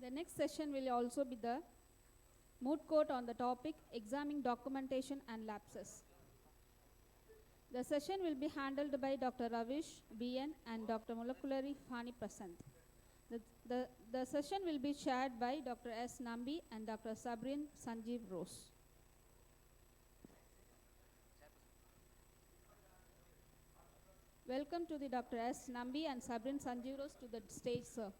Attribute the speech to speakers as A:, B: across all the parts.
A: The next session will also be the moot court on the topic examining documentation and lapses. The session will be handled by Dr. Ravish BN and Dr. Mulakulari Fani Prasant. The session will be chaired by Dr. S. Nambi and Dr. Sabrin Sanjeev Rose. Welcome to the Dr. S. Nambi and Sabrin Sanjeev Rose to the stage, sir.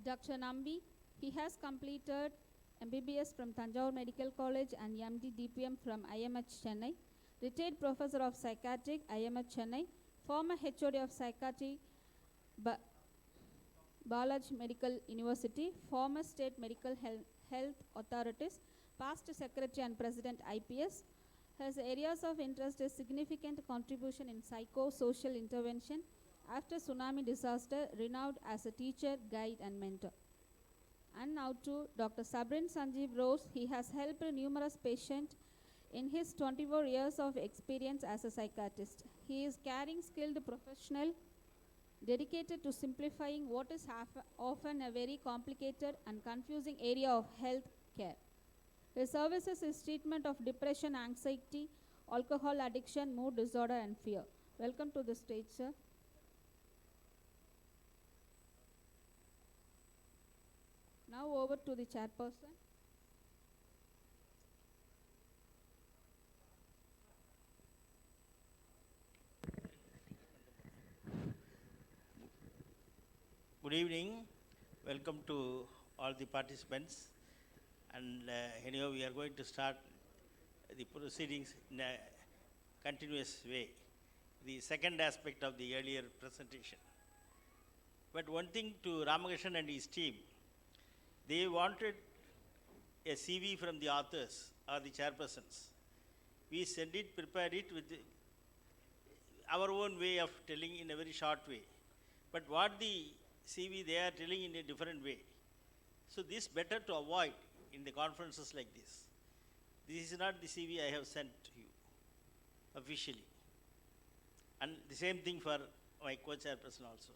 A: Dr. Nambi, he has completed MBBS from Tanjore Medical College and MD DPM from IMH Chennai, retired professor of psychiatry, IMH Chennai, former HOD of psychiatry, Balaji Medical University, former state medical health authorities, past secretary and president IPS. His areas of interest is significant contribution in psychosocial intervention after tsunami disaster, renowned as a teacher, guide and mentor. And now to Dr. Sabrin Sanjeev Rose. He has helped numerous patients in his 24 years of experience as a psychiatrist. He is caring, skilled professional, dedicated to simplifying what is often a very complicated and confusing area of health care. His services is treatment of depression, anxiety, alcohol addiction, mood disorder and fear. Welcome to the stage, sir. Now over to the chairperson.
B: Good evening. Welcome to all the participants. And anyhow, we are going to start the proceedings in a continuous way. The second aspect of the earlier presentation. But one thing to Ramakrishnan and his team, they wanted a CV from the authors or the chairpersons. We send it, prepared it with our own way of telling in a very short way. But what the CV they are telling in a different way. So this better to avoid in the conferences like this. This is not the CV I have sent to you officially. And the same thing for my co-chairperson also.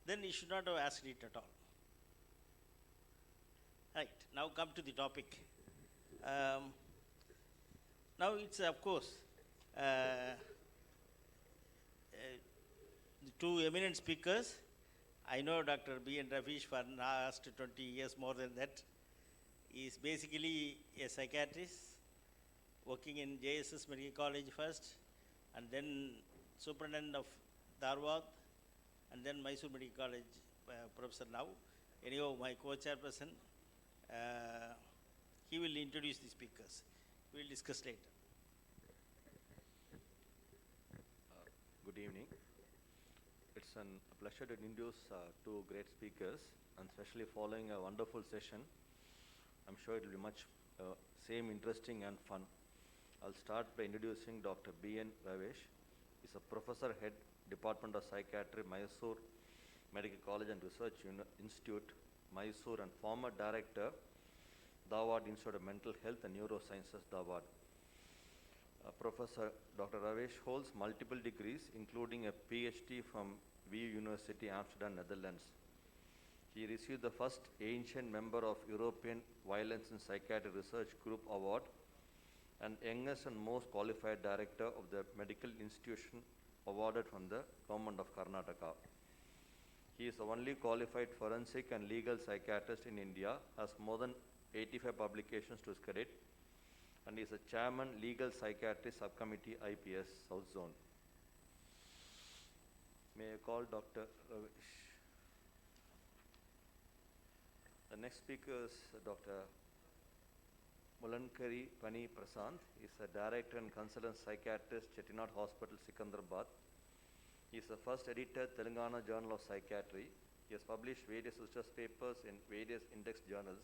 B: Then you should not have asked it at all. Right, now come to the topic. Now it's of course the two eminent speakers. I know Dr. B. N. Ravish for last 20 years, more than that. He is basically a psychiatrist working in JSS Medical College first, and then superintendent of Dharwad, and then Mysore Medical College professor now. Anyhow, my co-chairperson, he will introduce the speakers. We will discuss later.
C: Good evening. It's a pleasure to introduce two great speakers, and especially following a wonderful session. I'm sure it will be much same interesting and fun. I'll start by introducing Dr. B. N. Ravish. He's a professor, head Department of Psychiatry, Mysore Medical College and Research Institute, Mysore, and former director, Dharwad Institute of Mental Health and Neurosciences, Dharwad. Professor Dr. Ravish holds multiple degrees, including a PhD from VU University, Amsterdam, Netherlands. He received the first ancient member of European Violence in Psychiatry Research Group Award and youngest and most qualified director of the medical institution awarded from the government of Karnataka. He is the only qualified forensic and legal psychiatrist in India, has more than 85 publications to his credit, and is a chairman, Legal Psychiatry Subcommittee, IPS, South Zone. May I call Dr. Ravish? The next speaker is Dr. Mulakulari Fani Prasant. He is a director and consultant psychiatrist, Chettinad Hospital, Secunderabad. He is the first editor, Telangana Journal of Psychiatry. He has published various research papers in various index journals.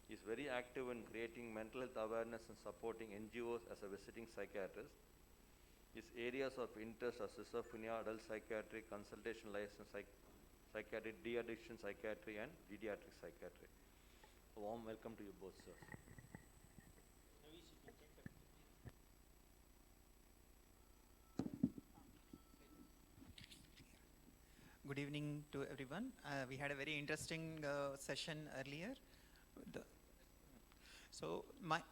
C: He is very active in creating mental health awareness and supporting NGOs as a visiting psychiatrist. His areas of interest are schizophrenia, adult psychiatry, consultation license, psychiatry, de-addiction psychiatry, and pediatric psychiatry. A warm welcome to you both, sir.
D: Good evening to everyone. We had a very interesting session earlier. The-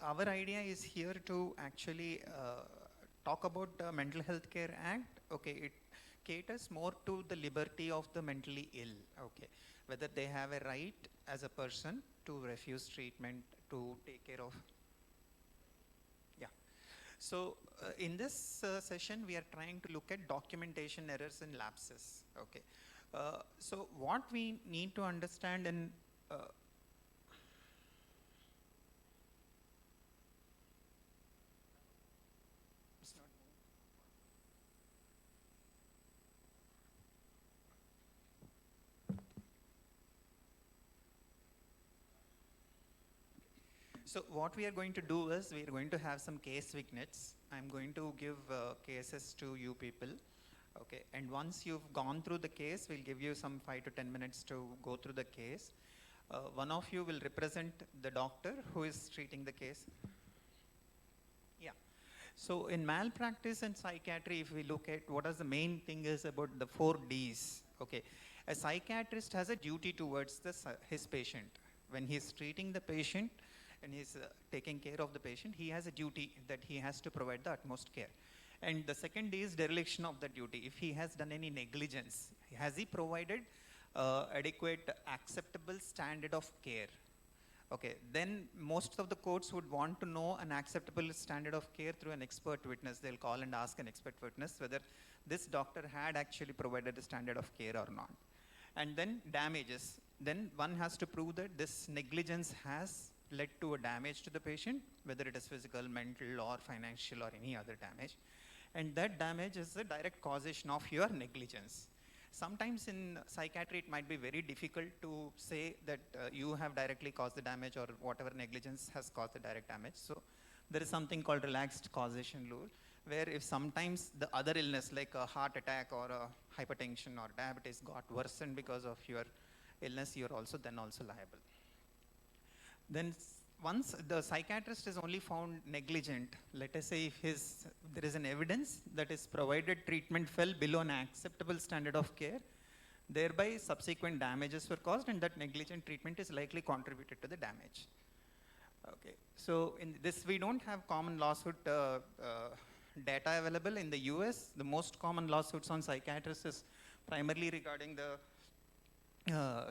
D: our idea is here to actually talk about the Mental Health Care Act. Okay, it caters more to the liberty of the mentally ill. Okay, whether they have a right as a person to refuse treatment, to take care of. Yeah. So in this session, we are trying to look at documentation errors and lapses. Okay. So what we need to understand in it's not moving. So what we are going to do is we are going to have some case vignettes. I'm going to give cases to you people. Okay, and once you've gone through the case, we'll give you some 5 to 10 minutes to go through the case. One of you will represent the doctor who is treating the case. Yeah. So in malpractice and psychiatry, if we look at what is the main thing is about the 4 Ds. Okay, a psychiatrist has a duty towards his patient. When he's treating the patient and he's taking care of the patient, he has a duty that he has to provide the utmost care. And the second is dereliction of the duty. If he has done any negligence, has he provided adequate, acceptable standard of care? Okay, then most of the courts would want to know an acceptable standard of care through an expert witness. They'll call and ask an expert witness whether this doctor had actually provided a standard of care or not. And then damages. Then one has to prove that this negligence has led to a damage to the patient, whether it is physical, mental, or financial, or any other damage. And that damage is the direct causation of your negligence. Sometimes in psychiatry, it might be very difficult to say that you have directly caused the damage or whatever negligence has caused the direct damage. So there is something called relaxed causation rule, where if sometimes the other illness like a heart attack or a hypertension or diabetes got worsened because of your illness, you're also then also liable. Then once the psychiatrist is only found negligent, let us say if there is an evidence that is provided treatment fell below an acceptable standard of care, thereby subsequent damages were caused and that negligent treatment is likely contributed to the damage. Okay, so in this we don't have common lawsuit data available. In the US, the most common lawsuits on psychiatrists is primarily regarding the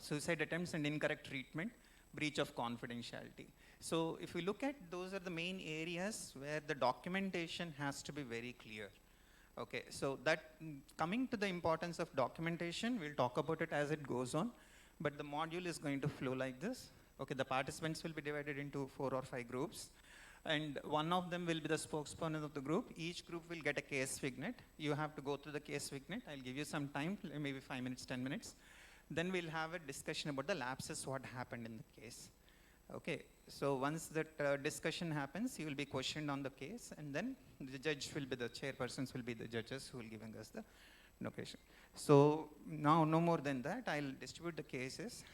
D: suicide attempts and incorrect treatment, breach of confidentiality. So if we look at, those are the main areas where the documentation has to be very clear. Okay, so that coming to the importance of documentation, we'll talk about it as it goes on, but the module is going to flow like this. Okay, the participants will be divided into 4 or 5 groups, and one of them will be the spokesperson of the group. Each group will get a case vignette. You have to go through the case vignette. I'll give you some time, maybe 5 minutes, 10 minutes. Then we'll have a discussion about the lapses, what happened in the case. Okay, so once that discussion happens, you will be questioned on the case, and then the judge will be the chairpersons will be the judges who will giving us the notation. So now no more than that, I'll distribute the cases.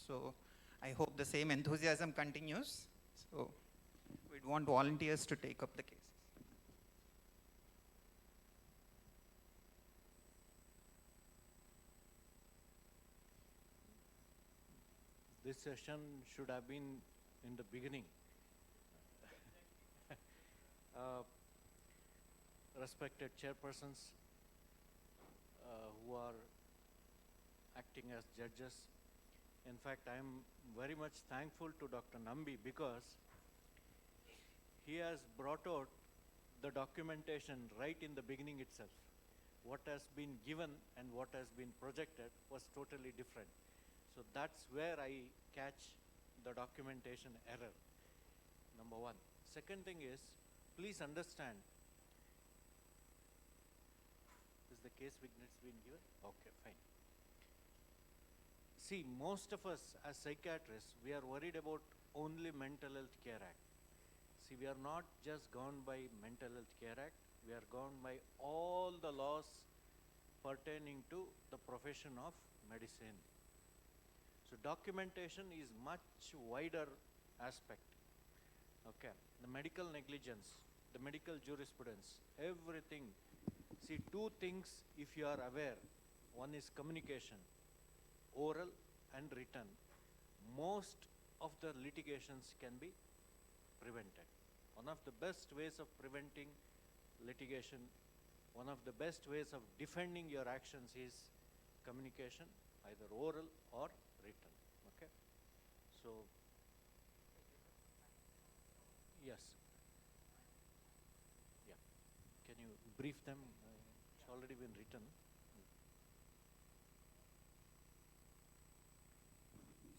D: So I hope the same enthusiasm continues. So we'd want volunteers to take up the cases.
E: This session should have been in the beginning. Respected chairpersons who are acting as judges. In fact, I am very much thankful to Dr. Nambi because he has brought out the documentation right in the beginning itself. What has been given and what has been projected was totally different. So that's where I catch the documentation error, number one. Second thing is, please understand, is the case vignettes been given? Okay, fine. See, most of us as psychiatrists, we are worried about only Mental Health Care Act. See, we are not just gone by Mental Health Care Act, we are gone by all the laws pertaining to the profession of medicine. So documentation is much wider aspect. Okay, the medical negligence, the medical jurisprudence, everything. See, two things if you are aware. One is communication, oral and written. Most of the litigations can be prevented. One of the best ways of preventing litigation, one of the best ways of defending your actions is communication, either oral or written. Okay, so yes, yeah. Can you brief them? It's already been written.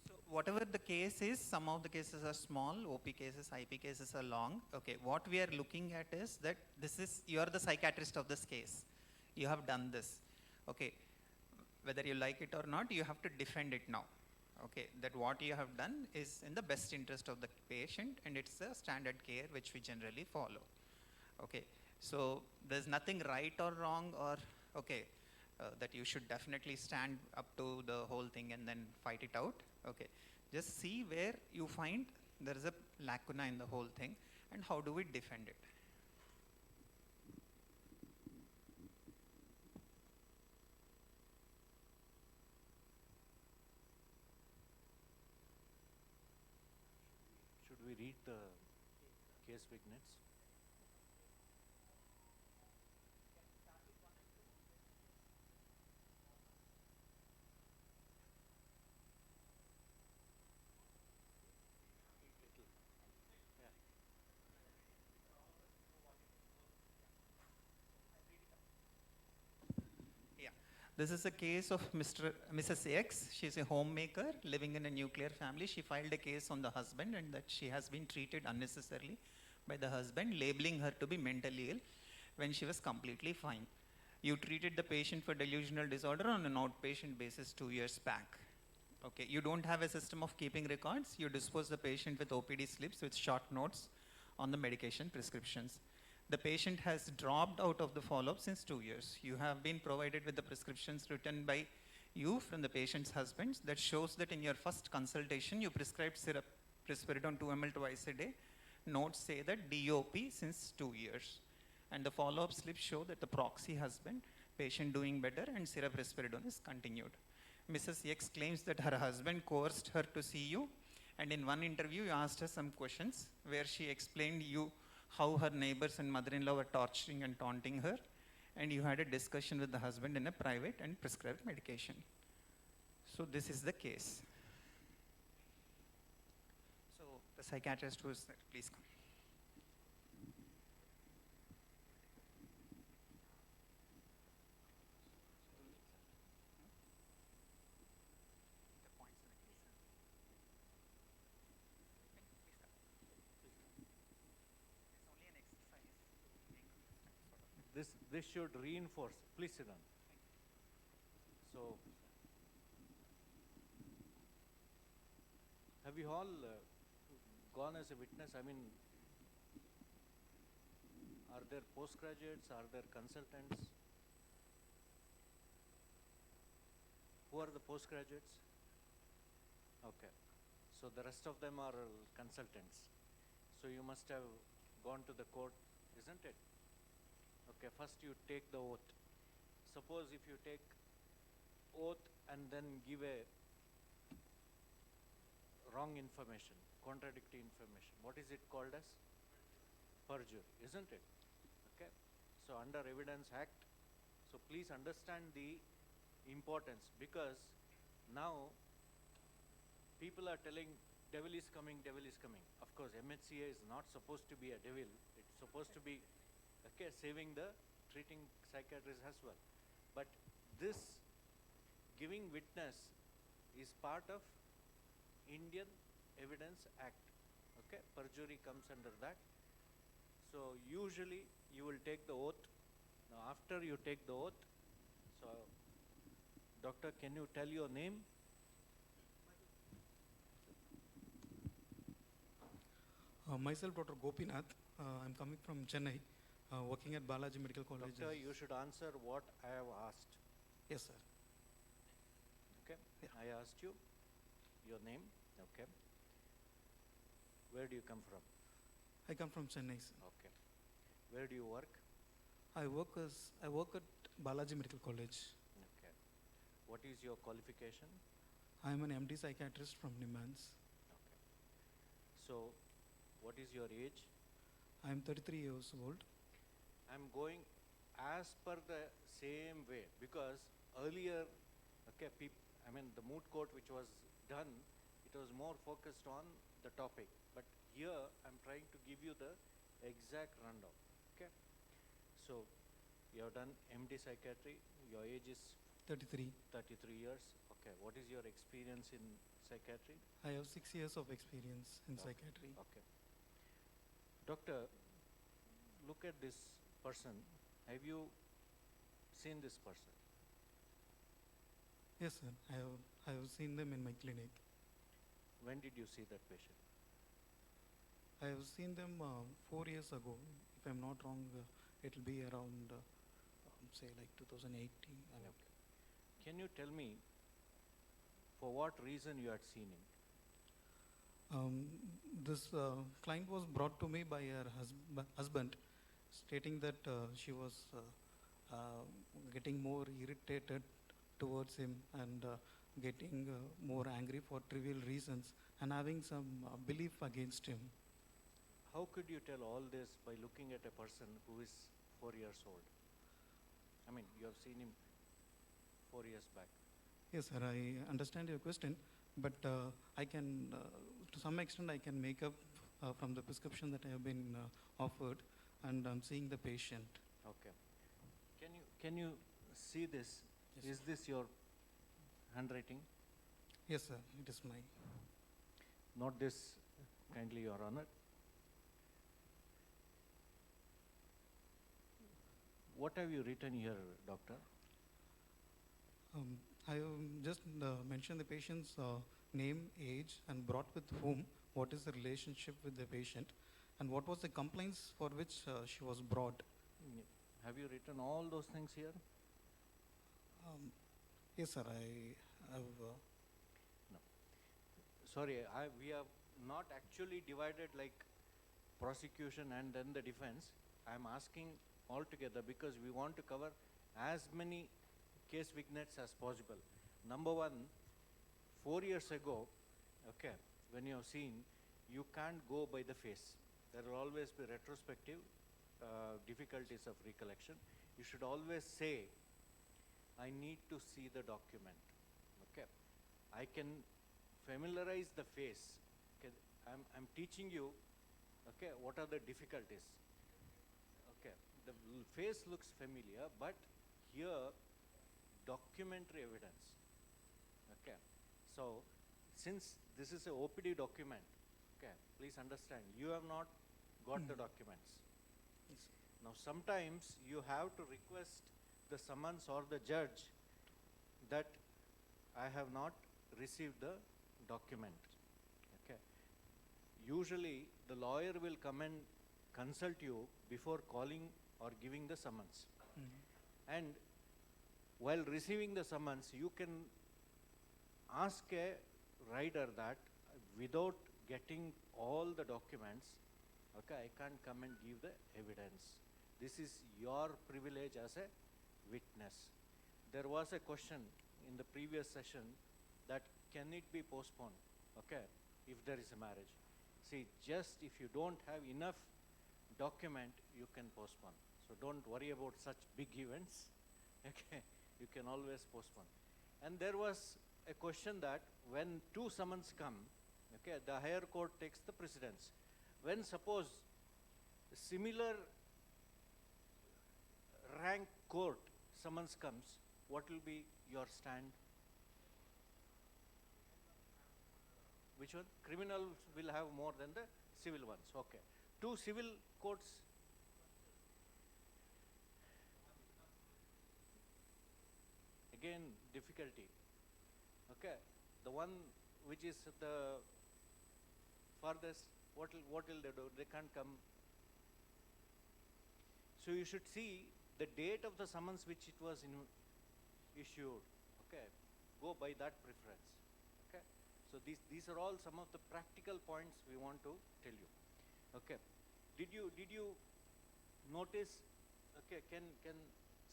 D: So whatever the case is, some of the cases are small, OP cases, IP cases are long. Okay, what we are looking at is that this is, you are the psychiatrist of this case. You have done this. Okay, whether you like it or not, you have to defend it now. Okay, that what you have done is in the best interest of the patient, and it's a standard care which we generally follow. Okay, so there's nothing right or wrong, or okay, that you should definitely stand up to the whole thing and then fight it out. Okay, just see where you find there is a lacuna in the whole thing, and how do we defend it.
E: Should we read the case vignettes?
D: This is a case of Mrs. X. She's a homemaker living in a nuclear family. She filed a case on the husband, and that she has been treated unnecessarily by the husband, labeling her to be mentally ill when she was completely fine. You treated the patient for delusional disorder on an outpatient basis 2 years back. Okay, you don't have a system of keeping records. You dispose the patient with OPD slips with short notes on the medication prescriptions. The patient has dropped out of the follow-up since 2 years. You have been provided with the prescriptions written by you from the patient's husband that shows that in your first consultation, you prescribed syrup, risperidone 2 ml twice a day. Notes say that DOP since 2 years. And the follow-up slips show that the proxy husband, patient doing better, and syrup risperidone is continued. Mrs. X claims that her husband coerced her to see you, and in one interview, you asked her some questions where she explained you how her neighbors and mother-in-law were torturing and taunting her, and you had a discussion with the husband in a private and prescribed medication. So this is the case. So the psychiatrist who is there, please come.
E: This should reinforce. Please sit down. So, have you all gone as a witness? I mean, are there postgraduates? Are there consultants? Who are the postgraduates? Okay. So the rest of them are consultants. So you must have gone to the court, isn't it? Okay, first you take the oath. Suppose if you take oath and then give a wrong information, contradictory information, what is it called as? Perjury, isn't it? Okay, so under Evidence Act, so please understand the importance, because now people are telling devil is coming, devil is coming. Of course, MHCA is not supposed to be a devil. It's supposed to be, okay, saving the treating psychiatrist as well. But this giving witness is part of Indian Evidence Act. Okay, perjury comes under that. So usually you will take the oath. Now after you take the oath, so doctor, can you tell your name?
F: Myself, Dr. Gopinath. I'm coming from Chennai, working at Balaji Medical College.
E: Doctor, you should answer what I have asked.
F: Yes, sir.
E: Okay?
F: Yeah.
E: I asked you your name. Okay. Where do you come from?
F: I come from Chennai, sir.
E: Okay. Where do you work?
F: I work at Balaji Medical College.
E: Okay. What is your qualification?
F: I am an MD psychiatrist from NIMANS.
E: Okay. So, what is your age?
F: I am 33 years old.
E: I'm going as per the same way because earlier, okay, the moot court which was done, it was more focused on the topic. But here, I'm trying to give you the exact rundown. Okay. So, you have done MD psychiatry. Your age is
F: 33.
E: 33 years. Okay. What is your experience in psychiatry?
F: I have 6 years of experience in
E: Okay.
F: psychiatry.
E: Okay. Doctor, look at this person. Have you seen this person?
F: Yes, sir. I have seen them in my clinic.
E: When did you see that patient?
F: I have seen them 4 years ago. If I'm not wrong, it will be around, say, like 2018.
E: Okay. Can you tell me for what reason you had seen him?
F: This client was brought to me by her husband, stating that she was getting more irritated towards him and getting more angry for trivial reasons and having some belief against him.
E: How could you tell all this by looking at a person who is 4 years old? I mean, you have seen him 4 years back.
F: Yes, sir, I understand your question, but I can, to some extent, I can make up from the prescription that I have been offered, and I'm seeing the patient.
E: Okay. Can you see this?
F: Yes,
E: Is this your handwriting?
F: Yes, sir, it is my.
E: Note this kindly, Your Honor. What have you written here, doctor?
F: I have just mentioned the patient's name, age, and brought with whom, what is the relationship with the patient, and what was the complaints for which she was brought.
E: Have you written all those things here?
F: Yes, sir, I have.
E: Sorry, we have not actually divided like prosecution and then the defense. I'm asking all together because we want to cover as many case vignettes as possible. Number one, 4 years ago, okay, when you have seen, you can't go by the face. There will always be retrospective difficulties of recollection. You should always say, I need to see the document. Okay, I can familiarize the face. Okay, I'm teaching you. Okay, what are the difficulties? Okay, the face looks familiar, but here, documentary evidence. Okay, so since this is a OPD document, okay, please understand, you have not got the documents.
F: Yes.
E: Now, sometimes you have to request the summons or the judge that I have not received the document. Okay. Usually, the lawyer will come and consult you before calling or giving the summons. And while receiving the summons, you can ask a rider that without getting all the documents, okay, I can't come and give the evidence. This is your privilege as a witness. There was a question in the previous session that can it be postponed, okay, if there is a marriage. See, just if you don't have enough document, you can postpone. So don't worry about such big events, okay, you can always postpone. And there was a question that when two summons come, okay, the higher court takes the precedence. When suppose similar rank court summons comes, what will be your stand? Which one? Criminal will have more than the civil ones. Okay. Two civil courts. Again, difficulty. Okay. The one which is the farthest, what will they do? They can't come. So you should see the date of the summons which it was issued, okay, go by that preference, okay. So these are all some of the practical points we want to tell you, okay. Did you notice, okay, can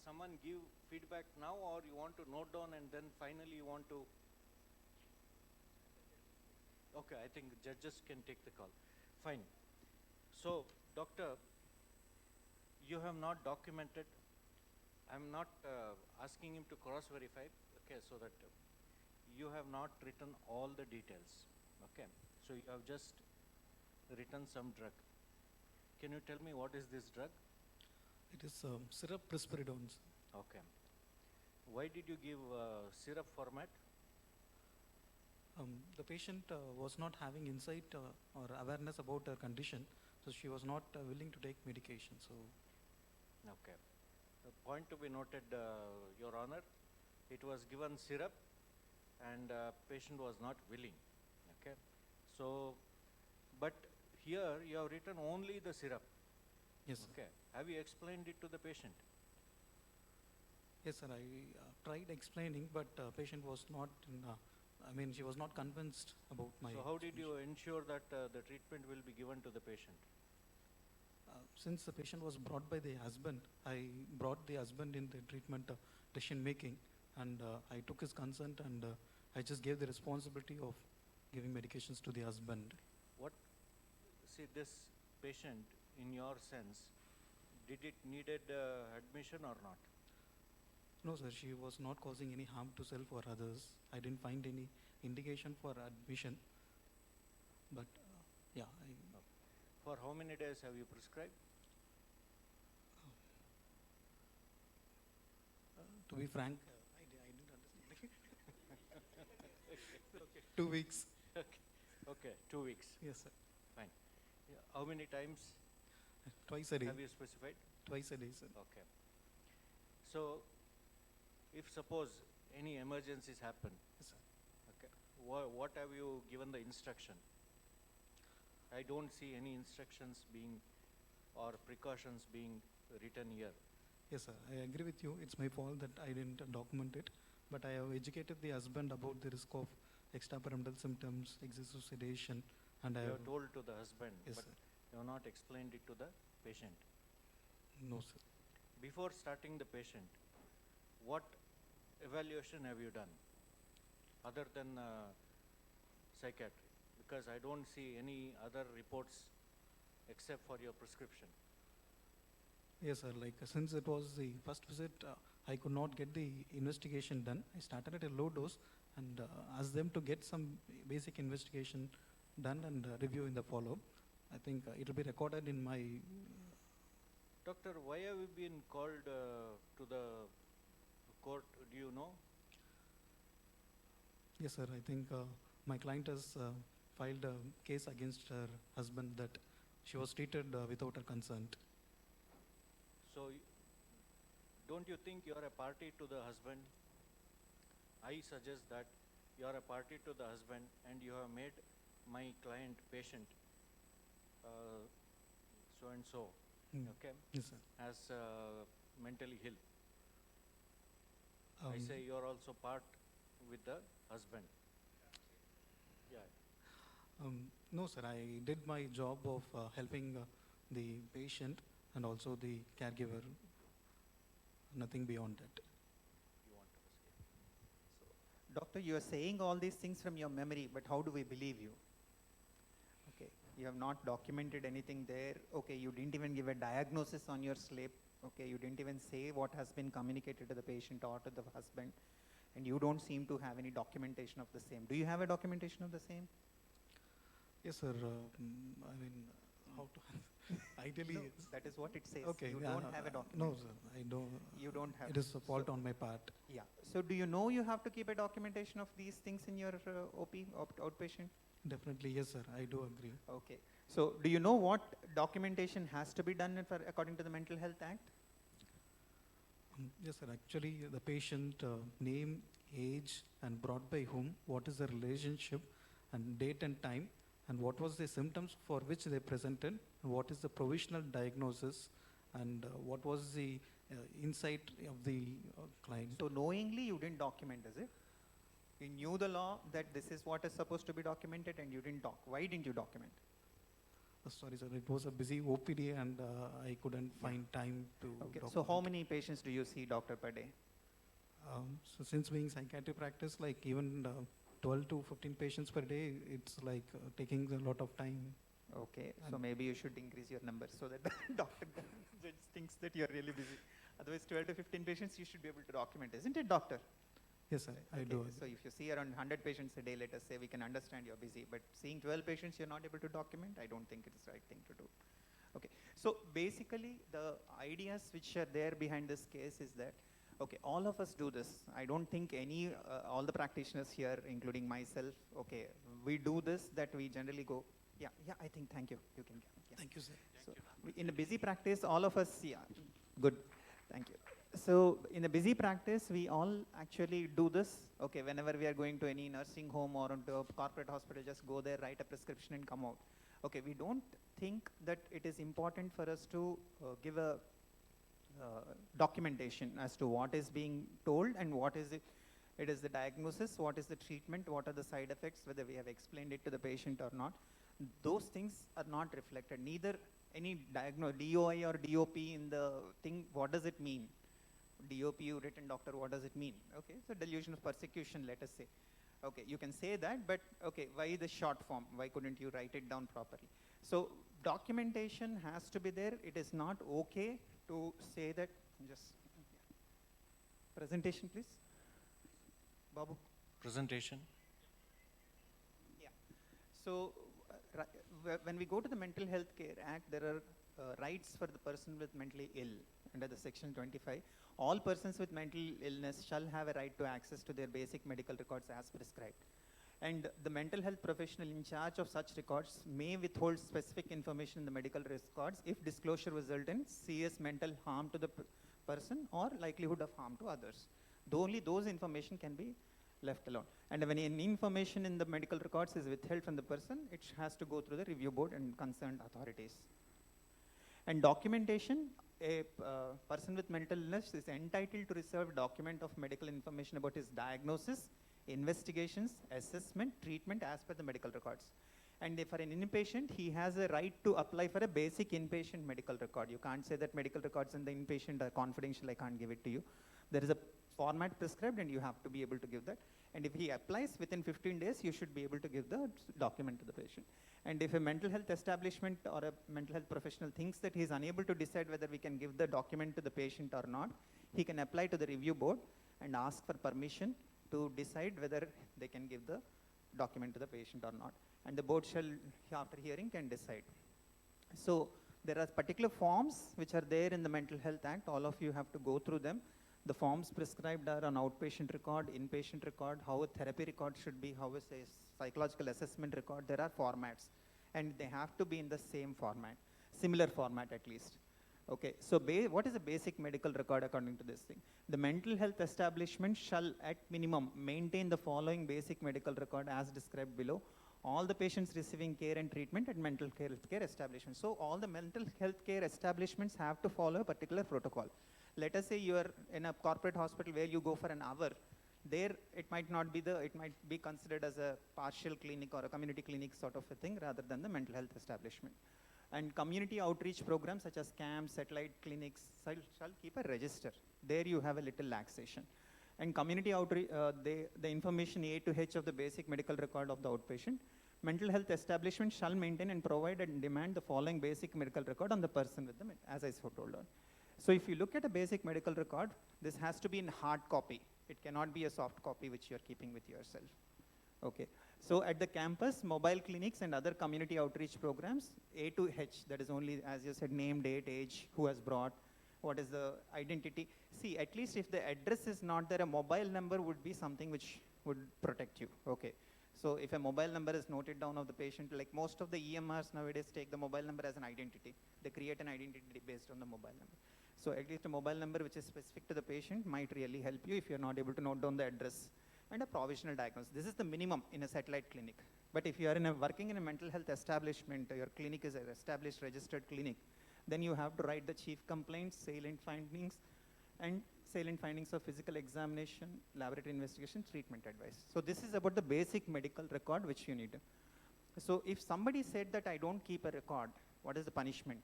E: someone give feedback now, or you want to note down and then finally you want to? Okay, I think judges can take the call. Fine. So, doctor, you have not documented. I'm not asking him to cross-verify, okay, so that you have not written all the details, okay. So you have just written some drug. Can you tell me what is this drug?
F: It is syrup risperidone.
E: Okay. Why did you give syrup format?
F: The patient was not having insight or awareness about her condition, so she was not willing to take medication. So,
E: Okay. The point to be noted, Your Honor, it was given syrup and patient was not willing, okay. So, but here you have written only the syrup,
F: yes, sir.
E: okay. Have you explained it to the patient?
F: Yes, sir. I tried explaining, but patient was not. She was not convinced about my.
E: So how did
F: solution.
E: you ensure that the treatment will be given to the patient?
F: Since the patient was brought by the husband, I brought the husband in the treatment decision making, and I took his consent, and I just gave the responsibility of giving medications to the husband.
E: What, see this patient, in your sense, did it needed admission or not?
F: No, sir, she was not causing any harm to self or others. I didn't find any indication for admission. But yeah,
E: For how many days have you prescribed?
F: to be frank, I didn't understand. 2 weeks.
E: Okay, 2 weeks.
F: Yes, sir.
E: Fine. Yeah, how many times
F: Twice a day.
E: have you specified?
F: Twice a day, sir.
E: Okay. So, if suppose any emergencies happen,
F: Yes, sir.
E: okay, what have you given the instruction? I don't see any instructions being or precautions being written here.
F: Yes, sir. I agree with you. It's my fault that I didn't document it. But I have educated the husband about the risk of extrapyramidal symptoms, excessive sedation, and I
E: You
F: have
E: have told to the husband,
F: Yes,
E: but
F: sir.
E: you have not explained it to the patient.
F: No, sir.
E: Before starting the patient, what evaluation have you done other than psychiatry? Because I don't see any other reports except for your prescription.
F: Yes, sir. Like since it was the first visit, I could not get the investigation done. I started at a low dose and asked them to get some basic investigation done and review in the follow-up. I think it will be recorded in my.
E: Doctor, why have you been called to the court? Do you know?
F: Yes, sir. I think my client has filed a case against her husband that she was treated without her consent.
E: So, don't you think you are a party to the husband? I suggest that you are a party to the husband and you have made my client patient so and so, okay,
F: Yes, sir.
E: as mentally ill. I say you are also part with the husband. Yeah.
F: No, sir. I did my job of helping the patient and also the caregiver. Nothing beyond that.
E: You want to escape.
D: Doctor, you are saying all these things from your memory, but how do we believe you? Okay, you have not documented anything there. Okay, you didn't even give a diagnosis on your slip. Okay, you didn't even say what has been communicated to the patient or to the husband, and you don't seem to have any documentation of the same. Do you have a documentation of the same?
F: Yes, sir. How to? Ideally,
D: No,
F: yes.
D: that is what it says.
F: Okay.
D: You
F: yeah,
D: don't have a document.
F: No, sir. I don't.
D: You don't have.
F: It is a fault
D: So-
F: on my part.
D: Yeah. So do you know you have to keep a documentation of these things in your OP, outpatient?
F: Definitely, yes, sir. I do agree.
D: Okay. So do you know what documentation has to be done according to the Mental Health Act?
F: Yes, sir. Actually, the patient name, age, and brought by whom, what is the relationship, and date and time, and what was the symptoms for which they presented, and what is the provisional diagnosis, and what was the insight of the client.
D: So knowingly you didn't document, is it? You knew the law that this is what is supposed to be documented and you didn't why didn't you document?
F: Sorry, sir, it was a busy OPD and I couldn't find time to
D: Okay, so
F: document.
D: how many patients do you see, doctor, per day?
F: So since being psychiatry practice, like even 12 to 15 patients per day, it's like taking a lot of time.
D: Okay, so
F: And-
D: maybe you should increase your numbers so that the doctor judge thinks that you're really busy. Otherwise, 12 to 15 patients you should be able to document, isn't it, doctor?
F: Yes, sir, I
D: Okay,
F: do.
D: so if you see around 100 patients a day, let us say, we can understand you're busy, but seeing 12 patients you're not able to document, I don't think it's the right thing to do. Okay, so basically the ideas which are there behind this case is that, okay, all of us do this. I don't think all the practitioners here, including myself, okay, we do this, that we generally go, yeah, I think, thank you, you can, yeah.
F: Thank you, sir.
D: So in a busy practice, all of us, yeah, good, thank you. So in a busy practice, we all actually do this. Okay, whenever we are going to any nursing home or into a corporate hospital, just go there, write a prescription and come out. Okay, we don't think that it is important for us to give a documentation as to what is being told and what is it. It is the diagnosis, what is the treatment, what are the side effects, whether we have explained it to the patient or not. Those things are not reflected. Neither any DOI or DOP in the thing, what does it mean? DOP you written, doctor, what does it mean? Okay, so delusion of persecution, let us say. Okay, you can say that, but okay, why the short form? Why couldn't you write it down properly? So documentation has to be there. It is not okay to say that, just, presentation please. Babu.
E: Presentation.
D: Yeah. So when we go to the Mental Health Care Act, there are rights for the person with mentally ill under the section 25. All persons with mental illness shall have a right to access to their basic medical records as prescribed. And the mental health professional in charge of such records may withhold specific information in the medical records if disclosure result in serious mental harm to the person or likelihood of harm to others. Only those information can be left alone. And when any information in the medical records is withheld from the person, it has to go through the review board and concerned authorities. And documentation, a person with mental illness is entitled to receive a document of medical information about his diagnosis, investigations, assessment, treatment as per the medical records. And if for an inpatient, he has a right to apply for a basic inpatient medical record. You can't say that medical records in the inpatient are confidential, I can't give it to you. There is a format prescribed and you have to be able to give that. And if he applies within 15 days, you should be able to give the document to the patient. And if a mental health establishment or a mental health professional thinks that he is unable to decide whether we can give the document to the patient or not, he can apply to the review board and ask for permission to decide whether they can give the document to the patient or not. And the board shall, after hearing, can decide. So there are particular forms which are there in the Mental Health Act. All of you have to go through them. The forms prescribed are an outpatient record, inpatient record, how a therapy record should be, how is a psychological assessment record. There are formats, and they have to be in the same format, similar format at least. Okay, so what is a basic medical record according to this thing? The mental health establishment shall at minimum maintain the following basic medical record as described below. All the patients receiving care and treatment at mental health care establishments. So all the mental health care establishments have to follow a particular protocol. Let us say you are in a corporate hospital where you go for an hour. There it might not be it might be considered as a partial clinic or a community clinic sort of a thing rather than the mental health establishment. And community outreach programs such as camps, satellite clinics shall keep a register. There you have a little laxation. And community outreach, the information A to H of the basic medical record of the outpatient. Mental health establishment shall maintain and provide and demand the following basic medical record on the person with them, as I told on. So if you look at a basic medical record, this has to be in hard copy. It cannot be a soft copy which you are keeping with yourself. Okay. So at the campus, mobile clinics and other community outreach programs, A to H, that is only, as you said, name, date, age, who has brought, what is the identity. See, at least if the address is not there, a mobile number would be something which would protect you. Okay. So if a mobile number is noted down of the patient, like most of the EMRs nowadays take the mobile number as an identity. They create an identity based on the mobile number. So at least a mobile number which is specific to the patient might really help you if you're not able to note down the address. And a provisional diagnosis. This is the minimum in a satellite clinic. But if you are working in a mental health establishment, your clinic is an established registered clinic, then you have to write the chief complaints, salient findings, and salient findings of physical examination, laboratory investigation, treatment advice. So this is about the basic medical record which you need. So if somebody said that I don't keep a record, what is the punishment?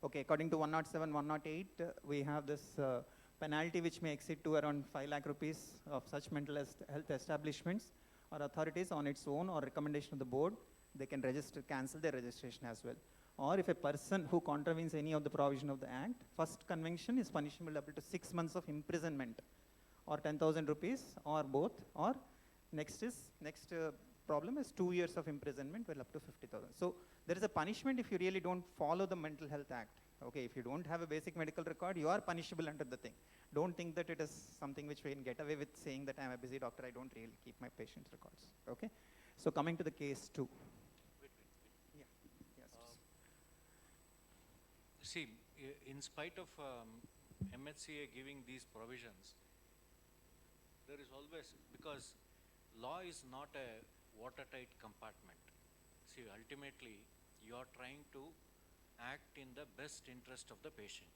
D: Okay, according to 107, 108, we have this penalty which may exceed to around 5 lakh rupees of such mental health establishments or authorities on its own or recommendation of the board, they can cancel their registration as well. Or if a person who contravenes any of the provision of the act, first conviction is punishable up to 6 months of imprisonment or 10,000 rupees or both, or next problem is 2 years of imprisonment well up to 50,000. So there is a punishment if you really don't follow the Mental Health Act. Okay, if you don't have a basic medical record, you are punishable under the thing. Don't think that it is something which we can get away with saying that I am a busy doctor, I don't really keep my patient's records. Okay, so coming to the case 2. Yeah. Yes.
E: See, in spite of MHCA giving these provisions, there is always, because law is not a watertight compartment. See, ultimately, you are trying to act in the best interest of the patient.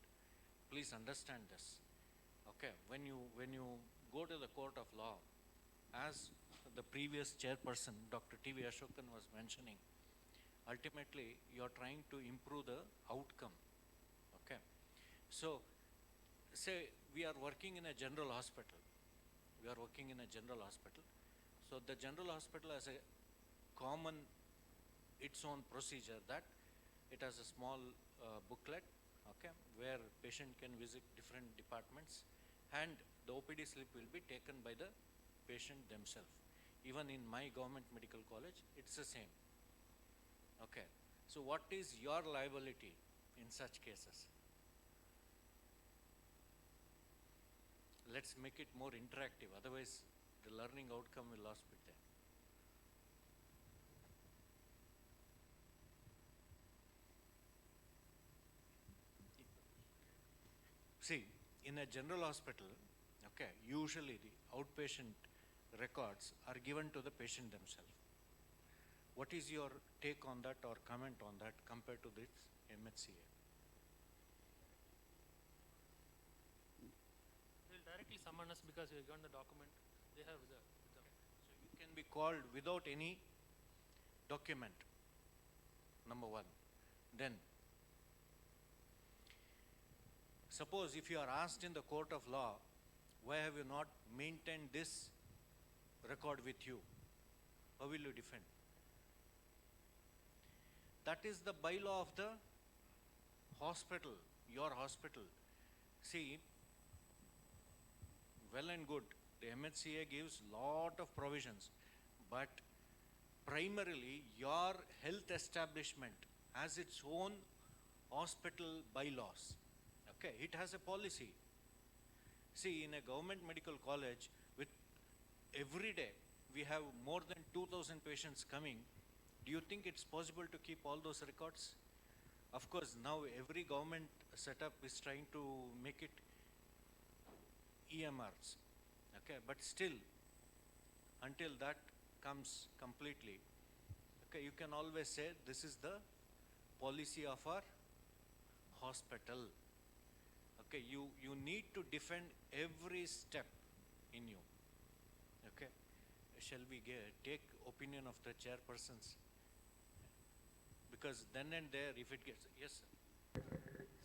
E: Please understand this. Okay, when you go to the court of law, as the previous chairperson, Dr. T.V. Ashokan was mentioning, ultimately, you are trying to improve the outcome. Okay, so say we are working in a general hospital. So the general hospital has a common, its own procedure that it has a small booklet, okay, where patient can visit different departments, and the OPD slip will be taken by the patient themselves. Even in my government medical college, it's the same. Okay, so what is your liability in such cases? Let's make it more interactive, otherwise the learning outcome will lost be there. See, in a general hospital, okay, usually the outpatient records are given to the patient themselves. What is your take on that or comment on that compared to this MHCA?
G: They'll directly summon us because we have gotten the document. They have the.
E: So you can be called without any document, number one. Then, suppose if you are asked in the court of law, why have you not maintained this record with you? How will you defend? That is the bylaw of the hospital, your hospital. See, well and good, the MHCA gives lot of provisions, but primarily your health establishment has its own hospital bylaws. Okay, it has a policy. See, in a government medical college, with every day we have more than 2,000 patients coming. Do you think it's possible to keep all those records? Of course, now every government setup is trying to make it EMRs. Okay, but still, until that comes completely, okay, you can always say this is the policy of our hospital. Okay, you need to defend every step in you. Okay, shall we take opinion of the chairpersons? Because then and there, if it gets, yes sir.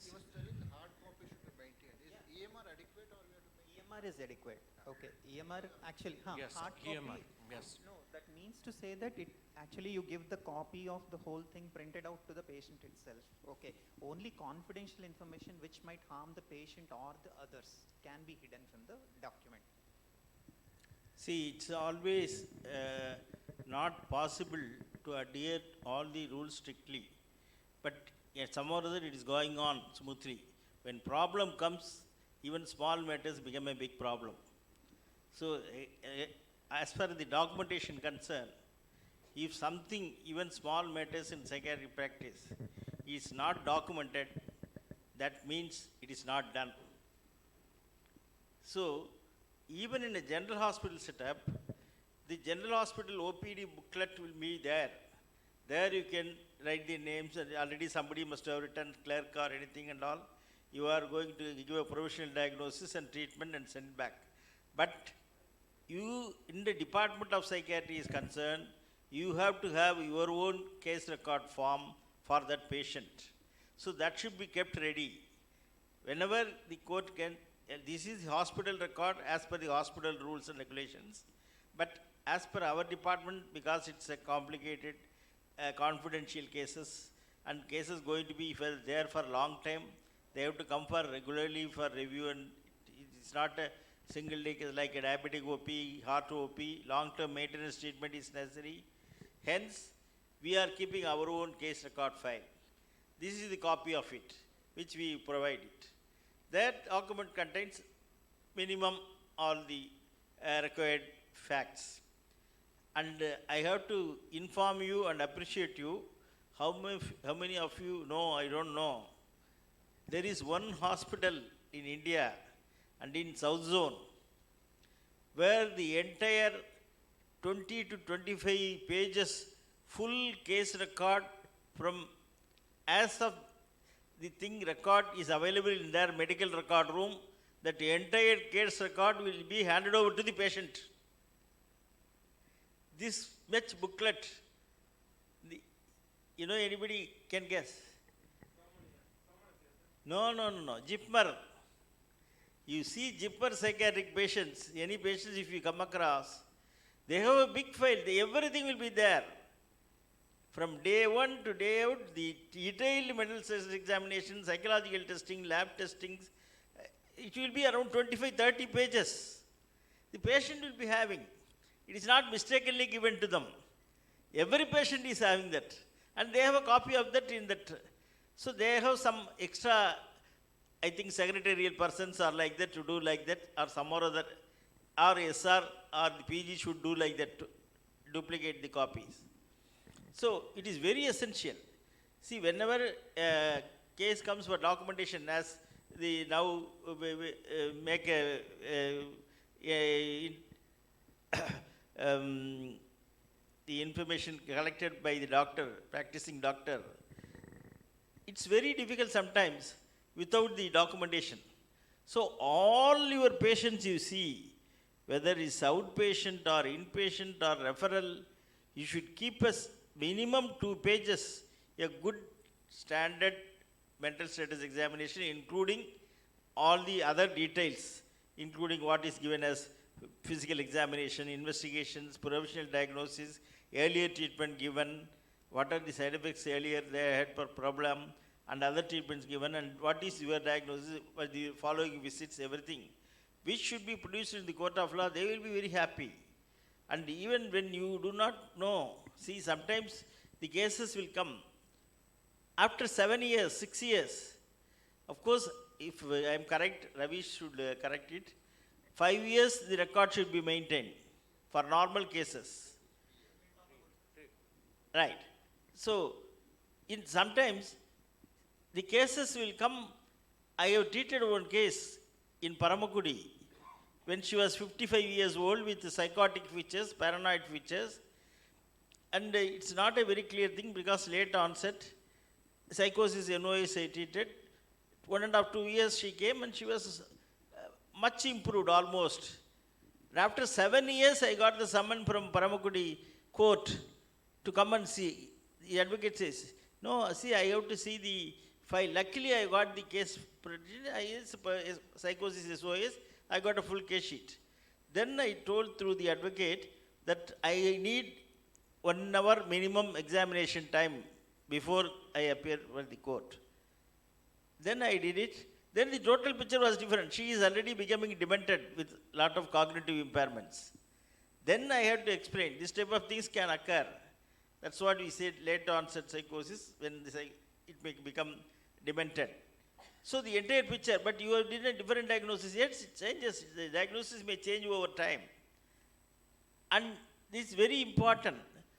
H: He was telling hard copy should be maintained. Is EMR adequate or we have to maintain?
D: EMR is adequate. Okay, EMR actually,
E: Yes,
D: hard
E: EMR,
D: copy.
E: yes.
D: No, that means to say that it actually you give the copy of the whole thing printed out to the patient itself. Okay, only confidential information which might harm the patient or the others can be hidden from the document.
B: See, it's always not possible to adhere all the rules strictly, but somehow or other it is going on smoothly. When problem comes, even small matters become a big problem. So, as far as the documentation concerned, if something, even small matters in psychiatric practice, is not documented, that means it is not done. So, even in a general hospital setup, the general hospital OPD booklet will be there. There you can write the names, and already somebody must have written clerk or anything and all. you are going to give a provisional diagnosis and treatment and send back. But you, in the Department of Psychiatry is concerned, you have to have your own case record form for that patient. So that should be kept ready. Whenever the court can, this is hospital record as per the hospital rules and regulations. But as per our department, because it's a complicated, confidential cases, and cases going to be there for a long time, they have to come for regularly for review, and it's not a single day case like a diabetic OP, heart OP, long-term maintenance treatment is necessary. Hence, we are keeping our own case record file. This is the copy of it, which we provide it. That document contains minimum all the required facts. And I have to inform you and appreciate you. How many of you know, I don't know, there is one hospital in India and in South Zone where the entire 20 to 25 pages full case record from as of the thing record is available in their medical record room, that the entire case record will be handed over to the patient. This much booklet, anybody can guess? No, JIPMER. You see JIPMER psychiatric patients, any patients if you come across, they have a big file, everything will be there. From day one to day out, the detailed mental status examination, psychological testing, lab testings, it will be around 25-30 pages. The patient will be having. It is not mistakenly given to them. Every patient is having that. And they have a copy of that in that. So they have some extra, I think secretarial persons are like that to do like that, or some or other, or SR or the PG should do like that to duplicate the copies. So it is very essential. See, whenever a case comes for documentation, as the now make the information collected by the doctor, practicing doctor, it's very difficult sometimes without the documentation. So all your patients you see, whether it's outpatient or inpatient or referral, you should keep a minimum 2 pages, a good standard mental status examination, including all the other details, including what is given as physical examination, investigations, provisional diagnosis, earlier treatment given, what are the side effects earlier they had per problem, and other treatments given, and what is your diagnosis, for the following visits, everything, which should be produced in the court of law. They will be very happy. And even when you do not know, see, sometimes the cases will come after 7 years, 6 years. Of course, if I am correct, Ravi should correct it. 5 years the record should be maintained for normal cases. Right. So, sometimes the cases will come. I have treated one case in Paramakudi when she was 55 years old with psychotic features, paranoid features. And it's not a very clear thing because late onset, psychosis NOS I treated. 1.5 to 2 years she came and she was much improved almost. And after 7 years, I got the summon from Paramakudi court to come and see. The advocate says, no, see, I have to see the file. Luckily, I got the case, psychosis SOS, I got a full case sheet. Then I told through the advocate that I need 1 hour minimum examination time before I appear for the court. Then I did it. Then the total picture was different. She is already becoming demented with lot of cognitive impairments. Then I had to explain, this type of things can occur. That's what we said, late onset psychosis, when it may become demented. So the entire picture, but you have did a different diagnosis, yes, it changes. The diagnosis may change over time. And this is very important.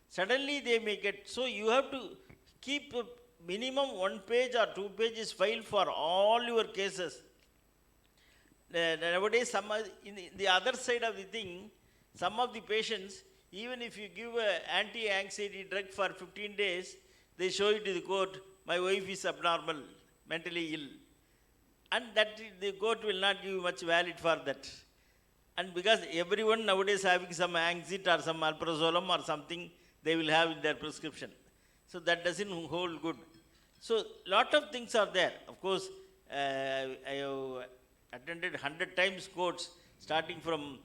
B: Suddenly they may get, so you have to keep a minimum 1 page or 2 pages file for all your cases. Nowadays, in the other side of the thing, some of the patients, even if you give an anti-anxiety drug for 15 days, they show it to the court, my wife is abnormal, mentally ill. and that the court will not give much valid for that. And because everyone nowadays having some Anxit or some alprazolam or something, they will have in their prescription. So that doesn't hold good. So lot of things are there. Of course, I have attended 100 times courts, starting from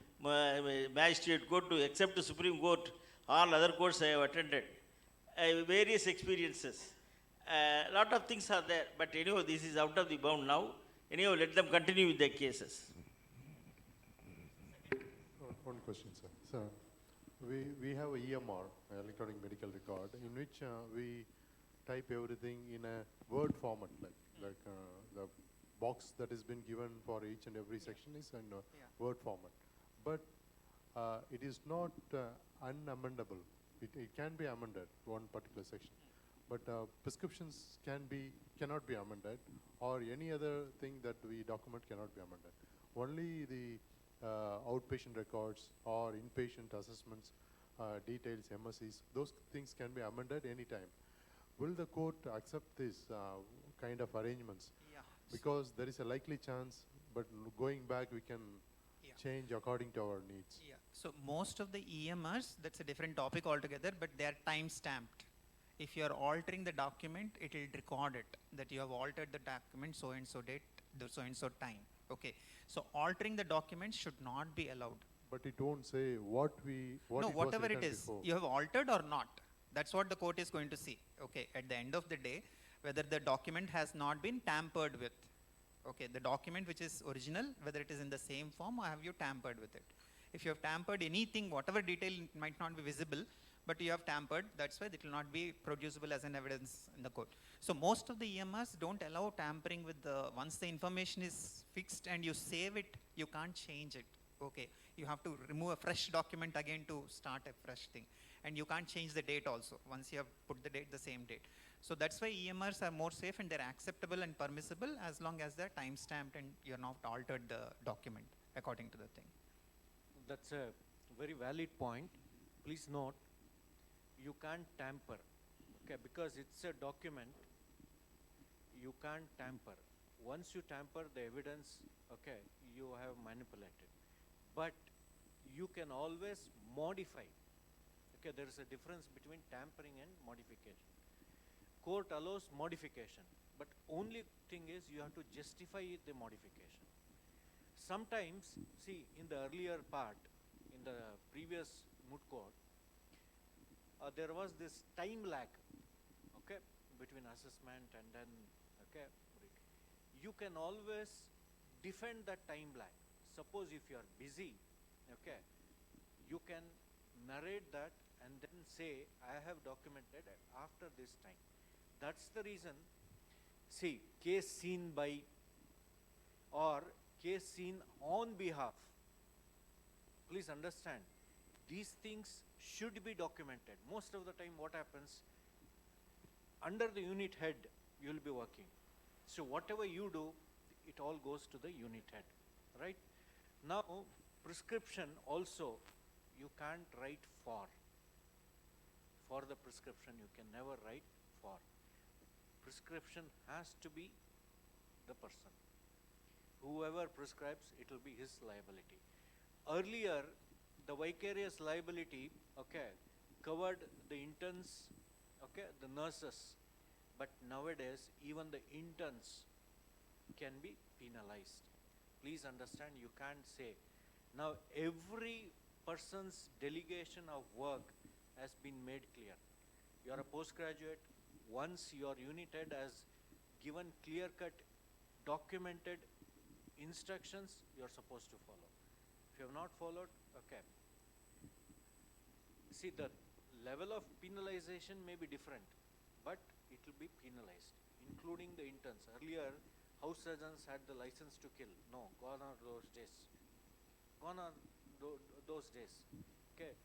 B: magistrate court to except the Supreme Court, all other courts I have attended. Various experiences. Lot of things are there, but anyhow, this is out of the bound now. Anyhow, let them continue with their cases.
I: One question, sir. Sir, we have a EMR, electronic medical record, in which we type everything in a Word format, like the box that has been given for each and every section is in Word format. But it is not unamendable. It can be amended, one particular section. But prescriptions cannot be amended, or any other thing that we document cannot be amended. Only the outpatient records or inpatient assessments, details, MSCs, those things can be amended anytime. Will the court accept this kind of arrangements?
D: Yeah.
I: Because there is a likely chance, but going back we can change according to our needs.
D: Yeah. So most of the EMRs, that's a different topic altogether, but they are time stamped. If you are altering the document, it will record it that you have altered the document so and so date, the so and so time. Okay. So altering the document should not be allowed.
I: But it won't say what
D: No,
I: it was
D: whatever it
I: written
D: is,
I: before.
D: you have altered or not. That's what the court is going to see. Okay. At the end of the day, whether the document has not been tampered with. Okay. The document which is original, whether it is in the same form or have you tampered with it. If you have tampered anything, whatever detail might not be visible, but you have tampered, that's why it will not be producible as an evidence in the court. So most of the EMRs don't allow tampering with once the information is fixed and you save it, you can't change it. Okay, you have to remove a fresh document again to start a fresh thing. And you can't change the date also, once you have put the date, the same date. So that's why EMRs are more safe and they're acceptable and permissible as long as they're time stamped and you're not altered the document according to the thing.
E: That's a very valid point. Please note, you can't tamper, okay, because it's a document, you can't tamper. Once you tamper the evidence, okay, you have manipulated. But you can always modify. Okay, there is a difference between tampering and modification. Court allows modification, but only thing is you have to justify the modification. Sometimes, see, in the earlier part, in the previous moot court, there was this time lag, okay, between assessment and then, okay, you can always defend that time lag. Suppose if you are busy, okay, you can narrate that and then say, I have documented after this time. That's the reason, see, case seen by or case seen on behalf. Please understand, these things should be documented. Most of the time what happens, under the unit head you will be working. So whatever you do, it all goes to the unit head, right? Now prescription also, you can't write for. For the prescription you can never write for. Prescription has to be the person. Whoever prescribes, it will be his liability. Earlier, the vicarious liability, okay, covered the interns, okay, the nurses. But nowadays, even the interns can be penalized. Please understand, you can't say. Now, every person's delegation of work has been made clear. You are a postgraduate. Once your unit head has given clear-cut, documented instructions, you are supposed to follow. If you have not followed, okay. See, the level of penalization may be different, but it will be penalized, including the interns. Earlier, house surgeons had the license to kill. No, gone are those days. Gone are those days. Okay.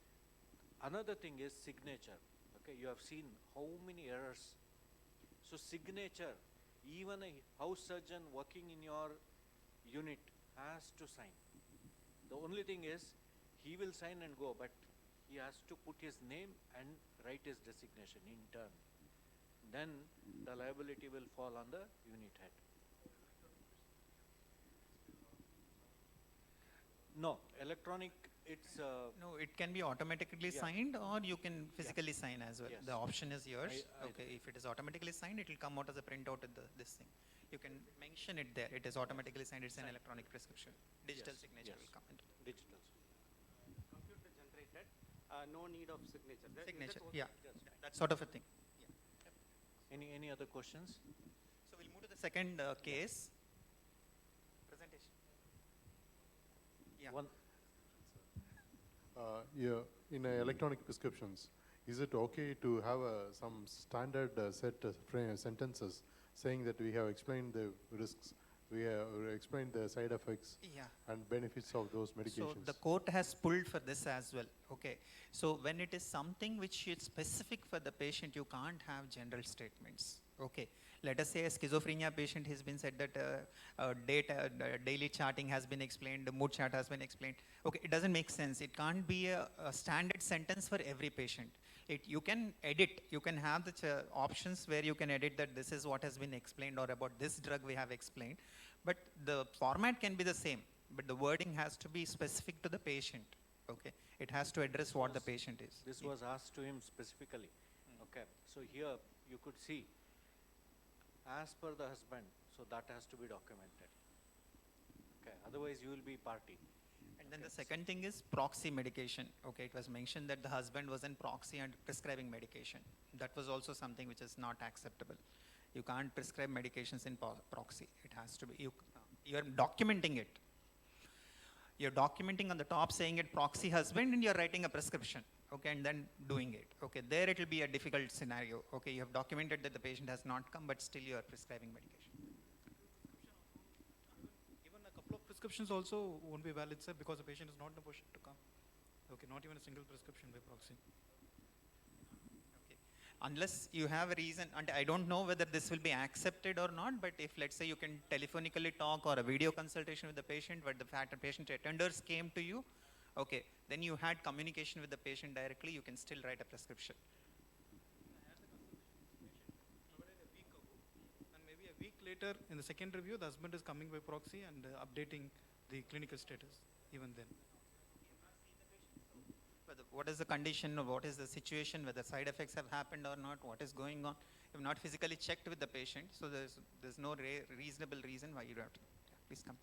E: Another thing is signature. Okay, you have seen how many errors. So signature, even a house surgeon working in your unit has to sign. The only thing is, he will sign and go, but he has to put his name and write his designation in turn. Then the liability will fall on the unit head. No, electronic, it's,
D: No, it can be automatically
E: Yeah.
D: signed or you can physically sign as well.
E: Yes.
D: The option is yours.
E: I-
D: Okay, if it is automatically signed, it will come out as a printout at this thing. You can mention it there. It is automatically signed. It's an electronic prescription. Digital
E: Yes,
D: signature
E: yes.
D: will come into
E: digital.
J: Computer generated, no need of signature.
D: signature.
J: That's
D: Yeah,
E: That's
D: that sort of a thing.
E: Any other questions?
D: So we'll move to the second case. Presentation. Yeah.
E: One,
I: Yeah, in electronic prescriptions, is it okay to have some standard set sentences saying that we have explained the risks, we have explained the side effects
D: Yeah.
I: and benefits of those medications?
D: So the court has pulled for this as well. Okay. So when it is something which is specific for the patient, you can't have general statements. Okay. Let us say a schizophrenia patient has been said that daily charting has been explained, the mood chart has been explained. Okay, it doesn't make sense. It can't be a standard sentence for every patient. You can edit, you can have the options where you can edit that this is what has been explained or about this drug we have explained. But the format can be the same, but the wording has to be specific to the patient. Okay, it has to address what the patient is.
E: this was asked to him specifically. Okay, so here you could see, as per the husband, so that has to be documented. Okay, otherwise you will be party.
D: And then the second thing is proxy medication. Okay, it was mentioned that the husband was in proxy and prescribing medication. That was also something which is not acceptable. You can't prescribe medications in proxy. It has to be, you're documenting it. You're documenting on the top saying it proxy husband and you're writing a prescription. Okay, and then doing it. Okay, there it will be a difficult scenario. Okay, you have documented that the patient has not come, but still you are prescribing medication.
F: Even a couple of prescriptions also won't be valid, sir, because the patient is not in a position to come. Okay, not even a single prescription by proxy.
D: Okay. Unless you have a reason, and I don't know whether this will be accepted or not, but if let's say you can telephonically talk or a video consultation with the patient, but the fact that patient attenders came to you, okay, then you had communication with the patient directly, you can still write a prescription.
F: And maybe a week later, in the second review, the husband is coming by proxy and updating the clinical status even then.
D: Whether, what is the condition or what is the situation, whether side effects have happened or not, what is going on. You have not physically checked with the patient, so there's no reasonable reason why you have to. Yeah, please come.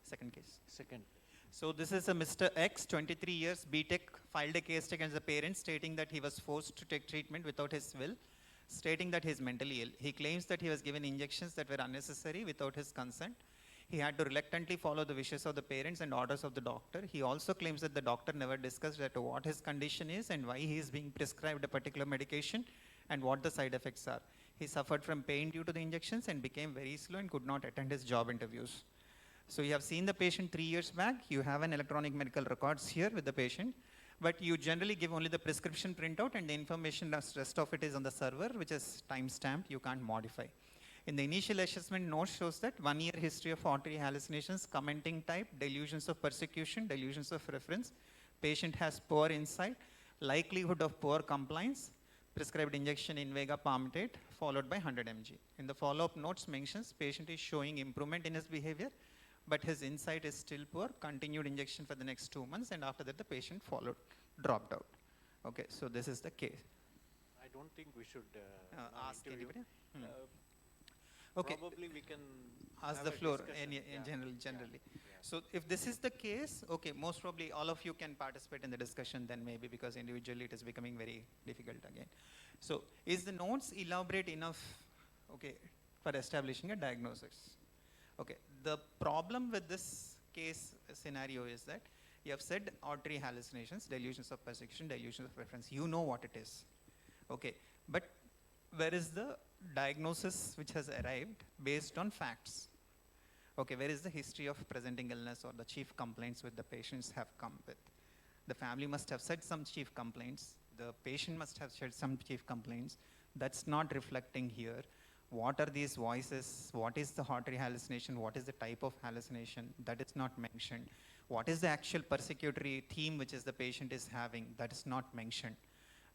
D: Second case.
E: Second,
D: So this is a Mr. X, 23 years, BTech, filed a case against the parent stating that he was forced to take treatment without his will, stating that he is mentally ill. He claims that he was given injections that were unnecessary without his consent. He had to reluctantly follow the wishes of the parents and orders of the doctor. He also claims that the doctor never discussed that what his condition is and why he is being prescribed a particular medication and what the side effects are. He suffered from pain due to the injections and became very slow and could not attend his job interviews. So you have seen the patient 3 years back. You have an electronic medical records here with the patient, but you generally give only the prescription printout and the information, rest of it is on the server, which is time-stamped, you can't modify. In the initial assessment note shows that 1 year history of auditory hallucinations, commenting type, delusions of persecution, delusions of reference, patient has poor insight, likelihood of poor compliance, prescribed injection Invega palmitate followed by 100 mg. In the follow-up notes mentions patient is showing improvement in his behavior, but his insight is still poor, continued injection for the next 2 months, and after that the patient dropped out. Okay, so this is the case.
E: I don't think we should now
D: Ask
E: interview.
D: anybody? Hmm. Okay.
E: Probably we can
D: Ask
E: have
D: the
E: a
D: floor
E: discussion.
D: in
E: Yeah.
D: generally.
E: Yeah.
D: So if this is the case, okay, most probably all of you can participate in the discussion then maybe, because individually it is becoming very difficult again. So is the notes elaborate enough, okay, for establishing a diagnosis? Okay, the problem with this case scenario is that you have said auditory hallucinations, delusions of persecution, delusions of reference. You know what it is. Okay, but where is the diagnosis which has arrived based on facts? Okay, where is the history of presenting illness or the chief complaints which the patients have come with? The family must have said some chief complaints. The patient must have said some chief complaints. That's not reflecting here. What are these voices? What is the auditory hallucination? What is the type of hallucination? That is not mentioned. What is the actual persecutory theme which is the patient is having? That is not mentioned.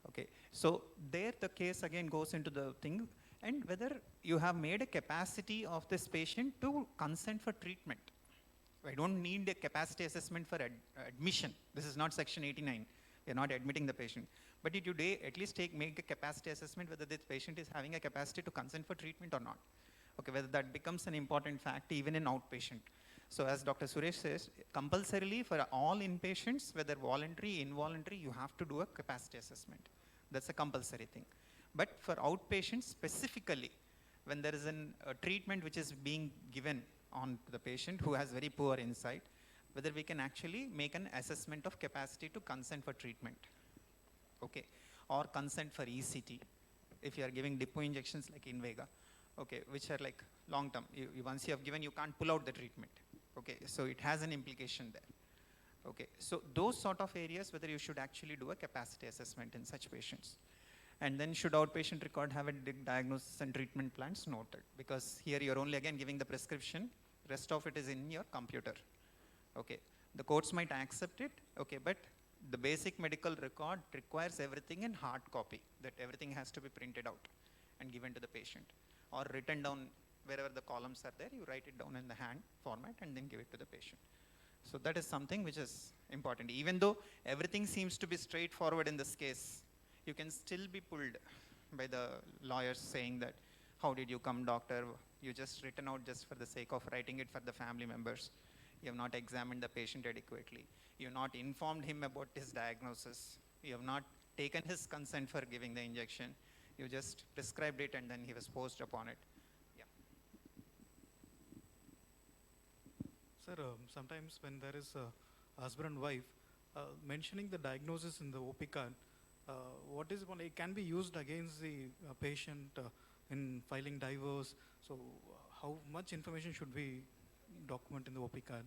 D: Okay, so there the case again goes into the thing, and whether you have made a capacity of this patient to consent for treatment. I don't need a capacity assessment for admission. This is not section 89. We are not admitting the patient. But you today at least make a capacity assessment whether this patient is having a capacity to consent for treatment or not. Okay, whether that becomes an important fact even in outpatient. So as Dr. Suresh says, compulsorily for all inpatients, whether voluntary, involuntary, you have to do a capacity assessment. That's a compulsory thing. But for outpatients specifically, when there is a treatment which is being given on the patient who has very poor insight, whether we can actually make an assessment of capacity to consent for treatment, okay, or consent for ECT, if you are giving depot injections like Invega, okay, which are like long term. Once you have given, you can't pull out the treatment, okay, so it has an implication there, okay. So those sort of areas, whether you should actually do a capacity assessment in such patients. And then should outpatient record have a diagnosis and treatment plans? Noted, because here you're only again giving the prescription, rest of it is in your computer. Okay, the courts might accept it, okay, but the basic medical record requires everything in hard copy, that everything has to be printed out and given to the patient, or written down wherever the columns are there, you write it down in the hand format and then give it to the patient. So that is something which is important. Even though everything seems to be straightforward in this case, you can still be pulled by the lawyers saying that, how did you come, doctor? You just written out just for the sake of writing it for the family members. You have not examined the patient adequately. You have not informed him about his diagnosis. You have not taken his consent for giving the injection. You just prescribed it and then he was forced upon it. Yeah.
F: Sir, sometimes when there is a husband and wife, mentioning the diagnosis in the OP card, what is one, it can be used against the patient in filing divorce. So how much information should we document in the OP card?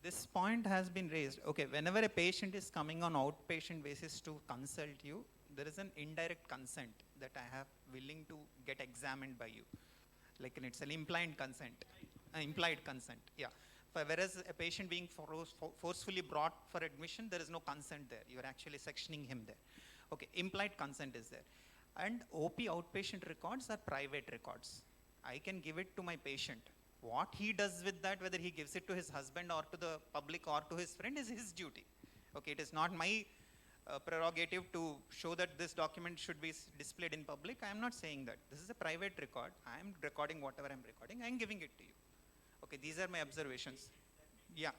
D: This point has been raised. Okay, whenever a patient is coming on outpatient basis to consult you, there is an indirect consent that I have willing to get examined by you. Like it's an implied consent, implied consent, yeah. Whereas a patient being forcefully brought for admission, there is no consent there. You are actually sectioning him there. Okay, implied consent is there. And OP outpatient records are private records. I can give it to my patient. What he does with that, whether he gives it to his husband or to the public or to his friend, is his duty. Okay, it is not my prerogative to show that this document should be displayed in public. I am not saying that. This is a private record. I am recording whatever I am recording. I am giving it to you. Okay, these are my observations. Yeah,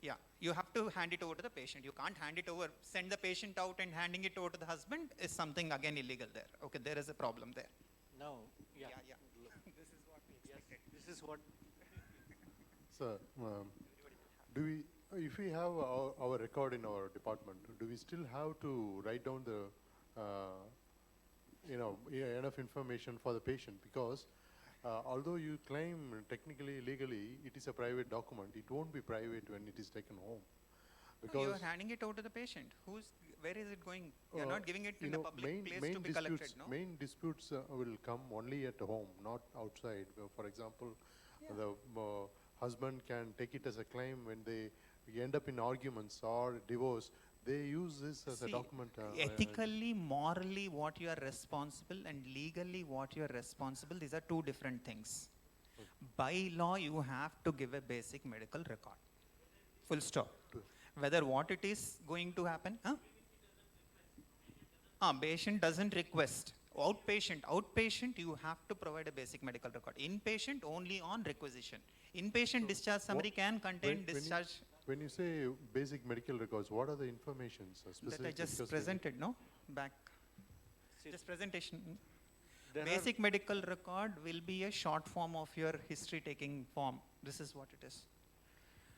D: yeah. You have to hand it over to the patient. You can't hand it over, send the patient out and handing it over to the husband is something again illegal there. Okay, there is a problem there.
E: Now, yeah.
D: Yeah. This is what we expected.
E: This is what
I: Sir, do we, if we have our record in our department, do we still have to write down the, enough information for the patient? Because although you claim technically, legally, it is a private document, it won't be private when it is taken home.
D: No, you are handing it over to the patient. Where is it going? You are not giving it in a public place to be collected, no?
I: Main disputes will come only at home, not outside. For example, the husband can take it as a claim when they end up in arguments or divorce. They use this as a document.
D: Ethically, morally, what you are responsible, and legally, what you are responsible, these are two different things.
I: Okay.
D: By law, you have to give a basic medical record. Full stop. Whether what it is going to happen, patient doesn't request. Outpatient, you have to provide a basic medical record. Inpatient, only on requisition. Inpatient discharge summary can contain discharge.
I: When you say basic medical records, what are the informations?
D: That I just presented, no? Back. This presentation. Basic medical record will be a short form of your history taking form. This is what it is.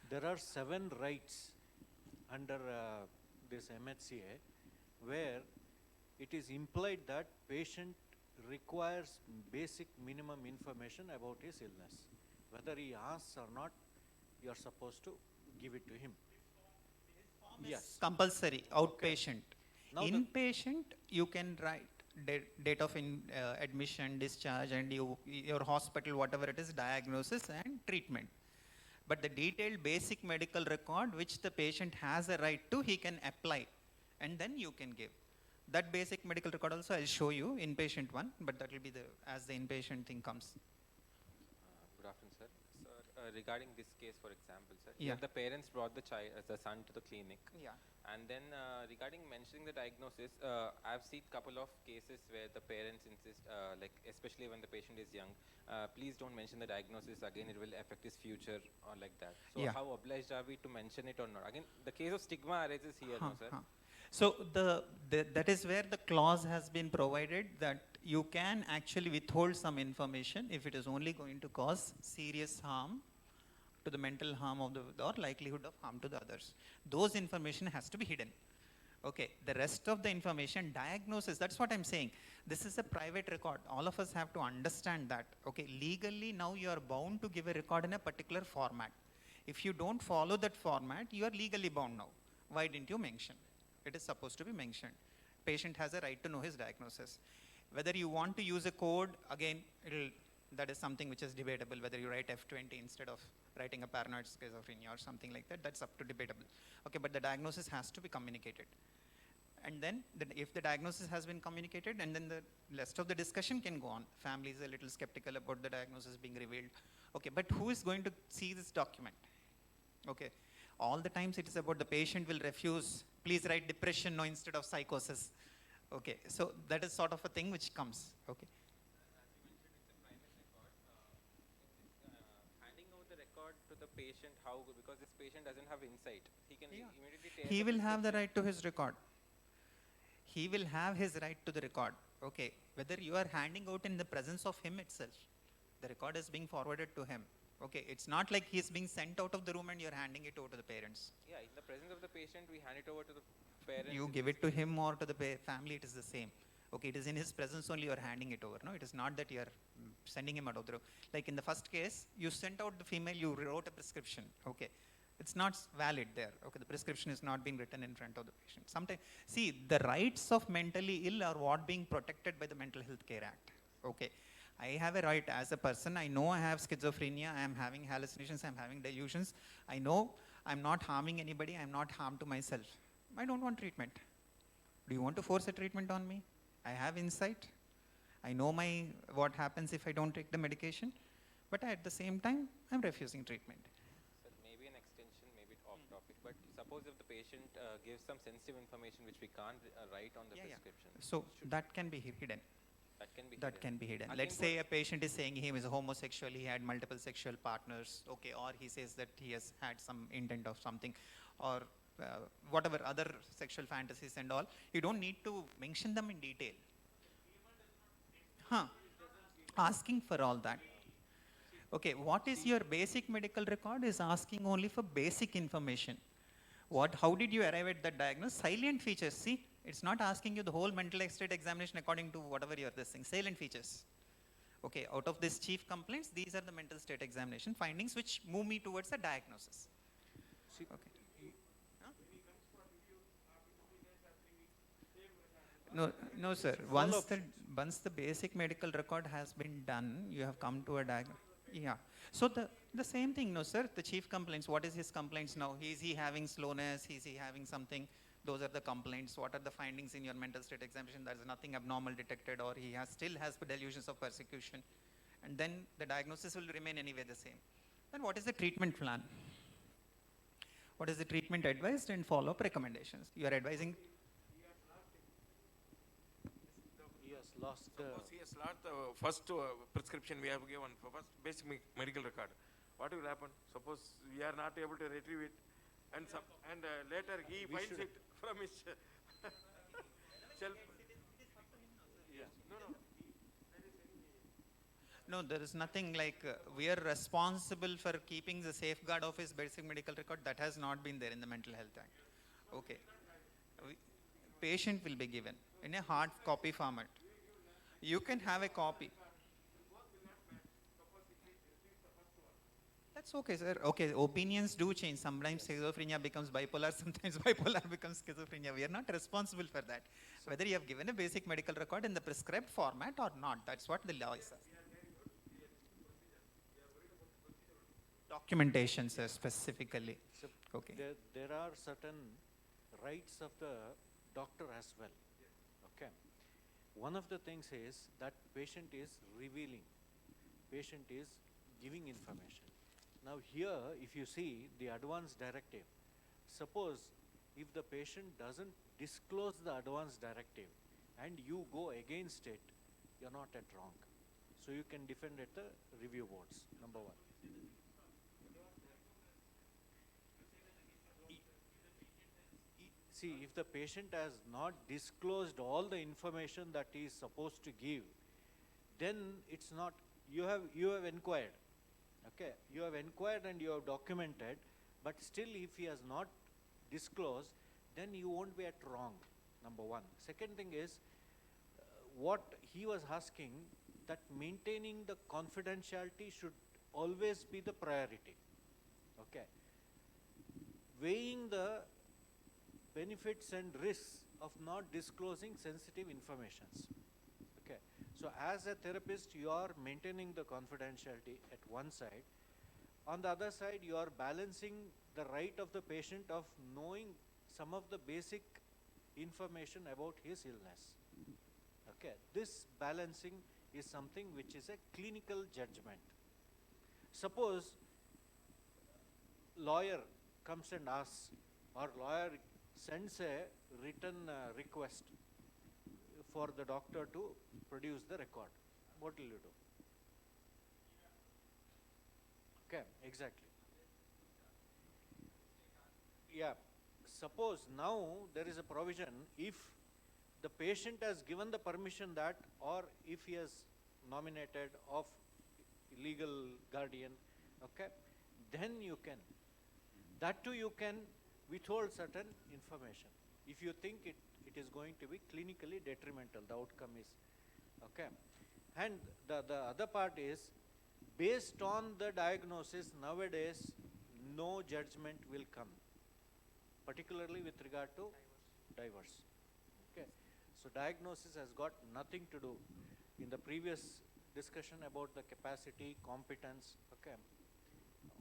E: there are 7 rights under this MHCA where it is implied that patient requires basic minimum information about his illness. Whether he asks or not, you are supposed to give it to him. Yes.
D: Compulsory, outpatient.
E: Now
D: Inpatient, you can write date of admission, discharge, and your hospital, whatever it is, diagnosis and treatment. But the detailed basic medical record, which the patient has a right to, he can apply, and then you can give. That basic medical record also I'll show you, inpatient one, but that will be as the inpatient thing comes.
C: Good afternoon, sir. Sir,
K: regarding this case, for example, sir.
D: Yeah.
K: Here the parents brought the son to the clinic.
D: Yeah.
K: And then regarding mentioning the diagnosis, I've seen couple of cases where the parents insist, like especially when the patient is young, please don't mention the diagnosis again, it will affect his future or like that. So
D: Yeah.
K: how obliged are we to mention it or not? Again, the case of stigma arises here, no, sir?
D: So that is where the clause has been provided that you can actually withhold some information if it is only going to cause serious harm to the mental harm of the or likelihood of harm to the others. Those information has to be hidden. Okay, the rest of the information, diagnosis, that's what I'm saying. This is a private record. All of us have to understand that. Okay, legally now you are bound to give a record in a particular format. If you don't follow that format, you are legally bound now. Why didn't you mention? It is supposed to be mentioned. Patient has a right to know his diagnosis. Whether you want to use a code, again, that is something which is debatable, whether you write F20 instead of writing a paranoid schizophrenia or something like that, that's up to debatable. Okay, but the diagnosis has to be communicated. And then if the diagnosis has been communicated, and then the rest of the discussion can go on. Family is a little skeptical about the diagnosis being revealed. Okay, but who is going to see this document? Okay, all the times it is about the patient will refuse, please write depression no instead of psychosis. Okay, so that is sort of a thing which comes. Okay.
K: Handing over the record to the patient, how, because this patient doesn't have insight, he can immediately tear
D: He
K: the
D: will have the
K: prescription.
D: right to his record. He will have his right to the record. Okay, whether you are handing out in the presence of him itself, the record is being forwarded to him. Okay, it's not like he is being sent out of the room and you're handing it over to the parents.
K: Yeah, in the presence of the patient, we hand it over to the parents.
D: You
K: in
D: give
K: this
D: it to
K: case.
D: him or to the family, it is the same. Okay, it is in his presence only you're handing it over. No, it is not that you're sending him out of the room. Like in the first case, you sent out the female, you wrote a prescription. Okay, it's not valid there. Okay, the prescription is not being written in front of the patient. Sometimes, see, the rights of mentally ill are what being protected by the Mental Health Care Act. Okay, I have a right as a person. I know I have schizophrenia. I am having hallucinations. I'm having delusions. I know I'm not harming anybody. I'm not harmed to myself. I don't want treatment. Do you want to force a treatment on me? I have insight. I know what happens if I don't take the medication. But at the same time, I'm refusing treatment.
K: So maybe an extension, maybe off topic, but suppose if the patient gives some sensitive information which we can't write on the prescription.
D: So that can be hidden.
K: That can be
D: That
K: hidden.
D: can be hidden.
K: Again,
D: Let's say a patient is saying he was homosexual, he had multiple sexual partners, okay, or he says that he has had some intent of something, or whatever other sexual fantasies and all. You don't need to mention them in detail. Asking for all that. Okay, what is your basic medical record is asking only for basic information. How did you arrive at that diagnosis? Salient features, see, it's not asking you the whole mental state examination according to whatever you're this thing, salient features. Okay, out of this chief complaints, these are the mental state examination findings which move me towards a diagnosis. Okay. No, sir. Once the basic medical record has been done, you have come to a diagnosis. Yeah. So the same thing, no, sir. The chief complaints. What is his complaints now? Is he having slowness? Is he having something? Those are the complaints. What are the findings in your mental state examination? There is nothing abnormal detected, or he still has delusions of persecution, and then the diagnosis will remain anyway the same. Then what is the treatment plan? What is the treatment advised and follow-up recommendations? You are advising.
E: He has lost
L: Suppose he has lost the first prescription we have given for first basic medical record. What will happen? Suppose we are not able to retrieve it, and later he finds it from his shelf.
D: No, there is nothing like we are responsible for keeping the safeguard of his basic medical record. That has not been there in the Mental Health Act. Okay. Patient will be given in a hard copy format. You can have a copy. That's okay, sir. Okay, opinions do change. Sometimes schizophrenia becomes bipolar, sometimes bipolar becomes schizophrenia. We are not responsible for that. Whether you have given a basic medical record in the prescribed format or not, that's what the law is. Documentation, sir, specifically.
E: So
D: Okay.
E: there are certain rights of the doctor as well. Okay. One of the things is that patient is revealing, patient is giving information. Now here, if you see the advance directive, suppose if the patient doesn't disclose the advance directive and you go against it, you're not at wrong. So you can defend at the review boards, number one. See, if the patient has not disclosed all the information that he is supposed to give, then it's not, you have inquired, okay? You have inquired and you have documented, but still if he has not disclosed, then you won't be at wrong, number one. Second thing is, what he was asking, that maintaining the confidentiality should always be the priority, okay? Weighing the benefits and risks of not disclosing sensitive informations. Okay. So as a therapist, you are maintaining the confidentiality at one side. On the other side, you are balancing the right of the patient of knowing some of the basic information about his illness. Okay. This balancing is something which is a clinical judgment. Suppose lawyer comes and asks, or lawyer sends a written request for the doctor to produce the record. What will you do? Okay, exactly. Yeah, suppose now there is a provision, if the patient has given the permission that, or if he has nominated of legal guardian, okay, then you can. That too you can withhold certain information. If you think it is going to be clinically detrimental, the outcome is, okay. And the other part is, based on the diagnosis, nowadays, no judgment will come, particularly with regard to divorce. Okay. So diagnosis has got nothing to do. In the previous discussion about the capacity, competence, okay,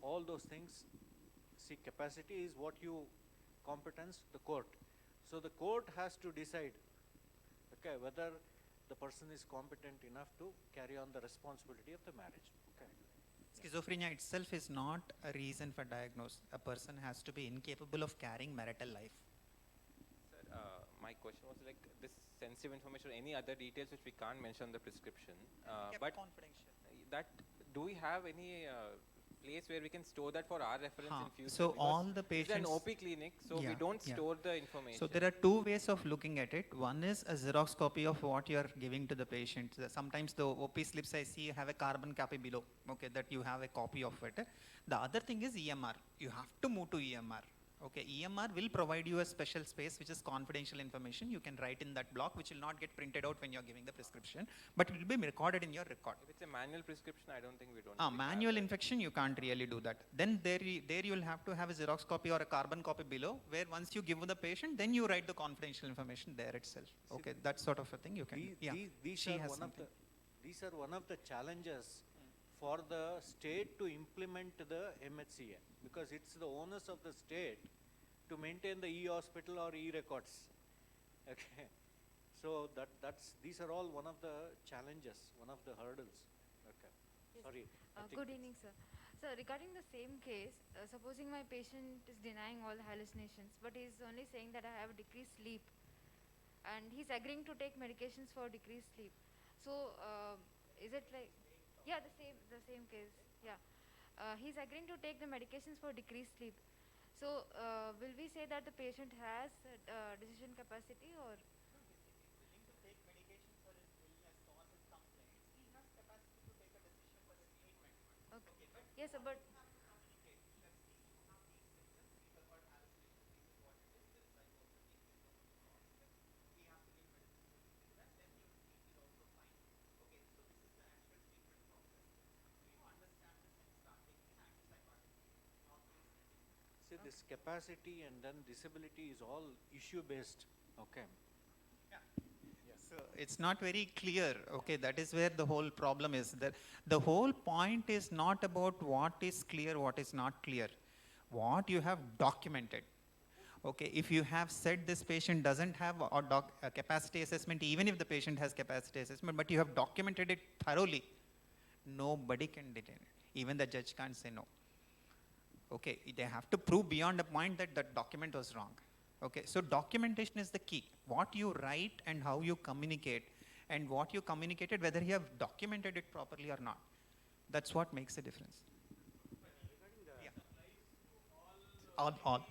E: all those things, see, capacity is what you, competence, the court. So the court has to decide, okay, whether the person is competent enough to carry on the responsibility of the marriage. Okay.
D: Schizophrenia itself is not a reason for diagnosis. A person has to be incapable of carrying marital life.
K: Sir, my question was like this sensitive information, any other details which we can't mention in the prescription, but
D: confidential.
K: That, do we have any place where we can store that for our reference in future?
D: So
K: Because
D: all the
K: it's
D: patients.
K: an OP clinic, so we don't store the information.
D: So there are two ways of looking at it. One is a Xerox copy of what you are giving to the patient. Sometimes the OP slips I see have a carbon copy below, okay, that you have a copy of it. The other thing is EMR. You have to move to EMR. Okay, EMR will provide you a special space which is confidential information. You can write in that block, which will not get printed out when you are giving the prescription, but it will be recorded in your record.
K: If it's a manual prescription, I don't think we don't. really
D: Manual
K: have that.
D: infection, you can't really do that. Then there you will have to have a Xerox copy or a carbon copy below, where once you give the patient, then you write the confidential information there itself. Okay, that sort of a thing you can.
E: These
D: She
E: are
D: has
E: one
D: something.
E: these are one of the challenges for the state to implement the MHCA, because it's the onus of the state to maintain the e-hospital or e-records. Okay, so these are all one of the challenges, one of the hurdles. Okay,
M: Yes.
E: sorry. I think
M: Good evening, sir. So regarding the same case, supposing my patient is denying all hallucinations, but he is only saying that I have decreased sleep, and he's agreeing to take medications for decreased sleep. So is it like, yeah, the same case, yeah. He's agreeing to take the medications for decreased sleep. So will we say that the patient has decision capacity, or? Okay. Yes, sir, but.
E: See, this capacity and then disability is all issue based. Okay.
D: So it's not very clear. Okay, that is where the whole problem is. The whole point is not about what is clear, what is not clear. What you have documented. Okay, if you have said this patient doesn't have a capacity assessment, even if the patient has capacity assessment, but you have documented it thoroughly, nobody can detain it. Even the judge can't say no. Okay, they have to prove beyond a point that that document was wrong. Okay, so documentation is the key. What you write and how you communicate, and what you communicated, whether you have documented it properly or not. That's what makes a difference. Yeah. All.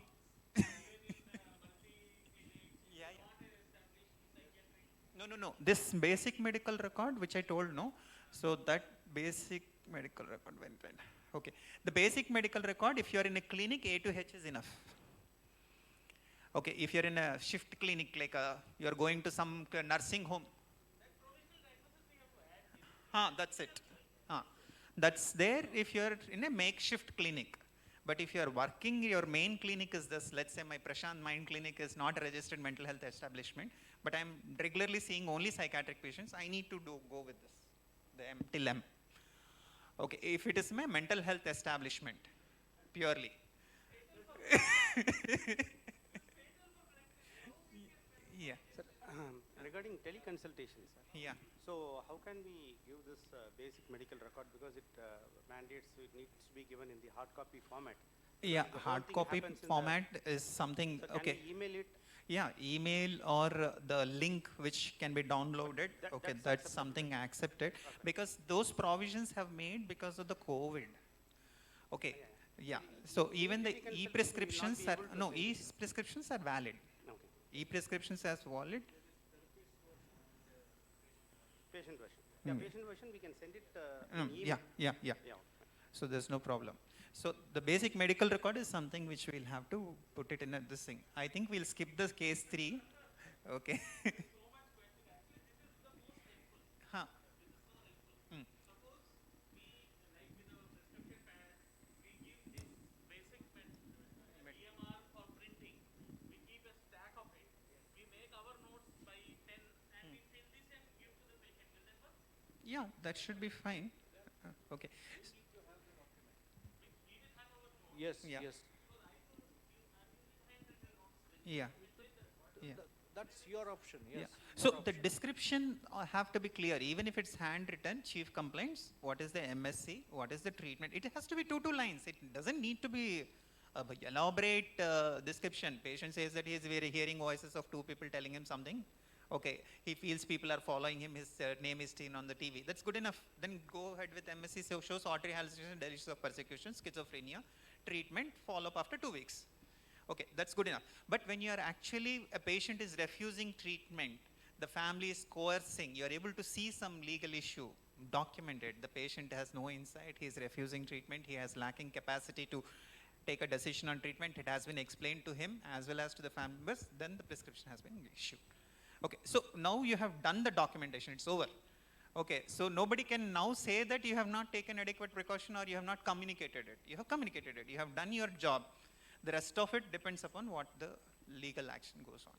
D: No. This basic medical record, which I told, no. So that basic medical record, when. Okay. The basic medical record, if you are in a clinic, A to H is enough. Okay. If you're in a shift clinic, like you're going to some nursing home. That's it. That's there if you're in a makeshift clinic. But if you're working, your main clinic is this. Let's say my Prashant Mind Clinic is not a registered mental health establishment, but I'm regularly seeing only psychiatric patients. I need to go with this, the M till M. Okay, if it is my mental health establishment, purely. Yeah.
J: Sir, regarding teleconsultation, sir.
D: Yeah.
J: So how can we give this basic medical record, because it mandates it needs to be given in the hard copy format?
D: Yeah,
J: The whole
D: hard
J: thing
D: copy
J: happens in
D: format is something,
J: So can
D: okay.
J: we email it?
D: Yeah, email or the link which can be downloaded. Okay, that's something accepted, because those provisions have made because of the COVID. Okay, yeah. So even the e-prescriptions are, no, e-prescriptions are valid. E-prescriptions as valid.
J: Patient version. Yeah, patient version, we can send it in
D: Yeah.
J: email.
D: So there's no problem. So the basic medical record is something which we'll have to put it in this thing. I think we'll skip this case 3. Okay. Yeah, that should be fine. Okay.
E: Yes,
D: Yeah.
E: yes.
D: Yeah.
E: That's your option, yes.
D: Yeah. So the description have to be clear, even if it's handwritten, chief complaints, what is the MSc, what is the treatment. It has to be 2 lines. It doesn't need to be an elaborate description. Patient says that he is hearing voices of 2 people telling him something. Okay, he feels people are following him, his name is seen on the TV. That's good enough. Then go ahead with MSc, so shows auditory hallucination, delusions of persecution, schizophrenia, treatment, follow-up after 2 weeks. Okay, that's good enough. But when you are actually, a patient is refusing treatment, the family is coercing, you are able to see some legal issue, documented, the patient has no insight, he is refusing treatment, he has lacking capacity to take a decision on treatment, it has been explained to him as well as to the family members, then the prescription has been issued. Okay, so now you have done the documentation, it's over. Okay, so nobody can now say that you have not taken adequate precaution or you have not communicated it. You have communicated it, you have done your job. The rest of it depends upon what the legal action goes on.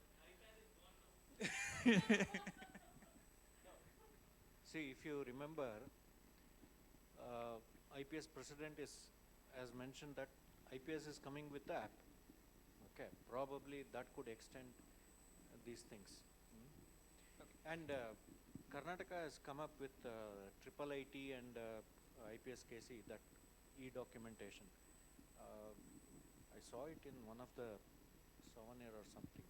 E: See, if you remember, IPS president has mentioned that IPS is coming with the app. Okay, probably that could extend these things. And Karnataka has come up with triple IT and IPS KC, that e-documentation. I saw it in one of the souvenir or something.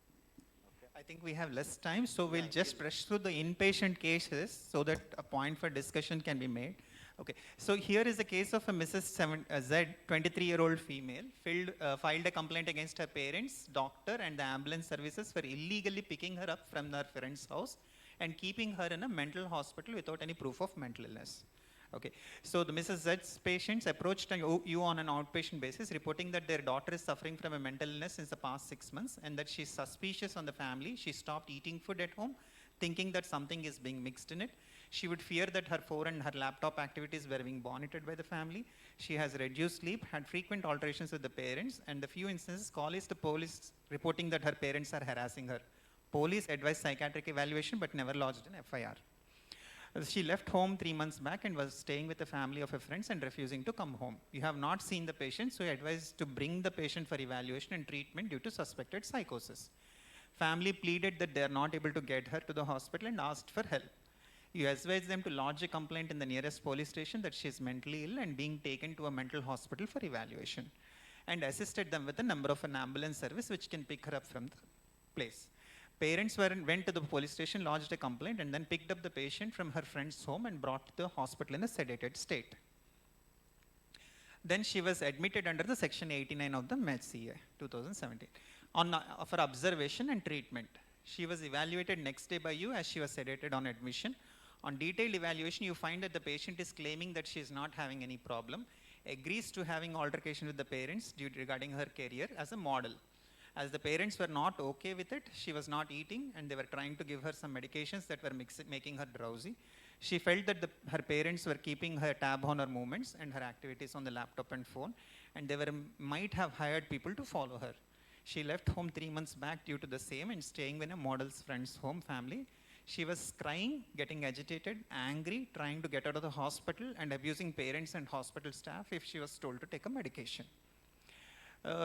E: Okay.
D: I think we have less time, so we'll just brush through the inpatient cases so that a point for discussion can be made. Okay, so here is a case of a Mrs. Z, 23-year-old female, filed a complaint against her parents, doctor, and the ambulance services for illegally picking her up from her friend's house and keeping her in a mental hospital without any proof of mental illness. Okay, so the Mrs. Z's patients approached you on an outpatient basis, reporting that their daughter is suffering from a mental illness since the past 6 months and that she's suspicious on the family. She stopped eating food at home, thinking that something is being mixed in it. She would fear that her phone and her laptop activities were being monitored by the family. She has reduced sleep, had frequent alterations with the parents, and the few instances call is to police reporting that her parents are harassing her. Police advised psychiatric evaluation but never lodged an FIR. She left home 3 months back and was staying with a family of her friends and refusing to come home. You have not seen the patient, so you advised to bring the patient for evaluation and treatment due to suspected psychosis. Family pleaded that they are not able to get her to the hospital and asked for help. You advised them to lodge a complaint in the nearest police station that she is mentally ill and being taken to a mental hospital for evaluation. and assisted them with the number of an ambulance service which can pick her up from the place. Parents went to the police station, lodged a complaint, and then picked up the patient from her friend's home and brought to the hospital in a sedated state. Then she was admitted under the section 89 of the MHCA 2017 for observation and treatment. She was evaluated next day by you as she was sedated on admission. On detailed evaluation, you find that the patient is claiming that she is not having any problem, agrees to having altercation with the parents regarding her career as a model. As the parents were not okay with it, she was not eating and they were trying to give her some medications that were making her drowsy. She felt that her parents were keeping her tab on her movements and her activities on the laptop and phone, and they might have hired people to follow her. She left home 3 months back due to the same and staying in a model's friend's home family. She was crying, getting agitated, angry, trying to get out of the hospital and abusing parents and hospital staff if she was told to take a medication.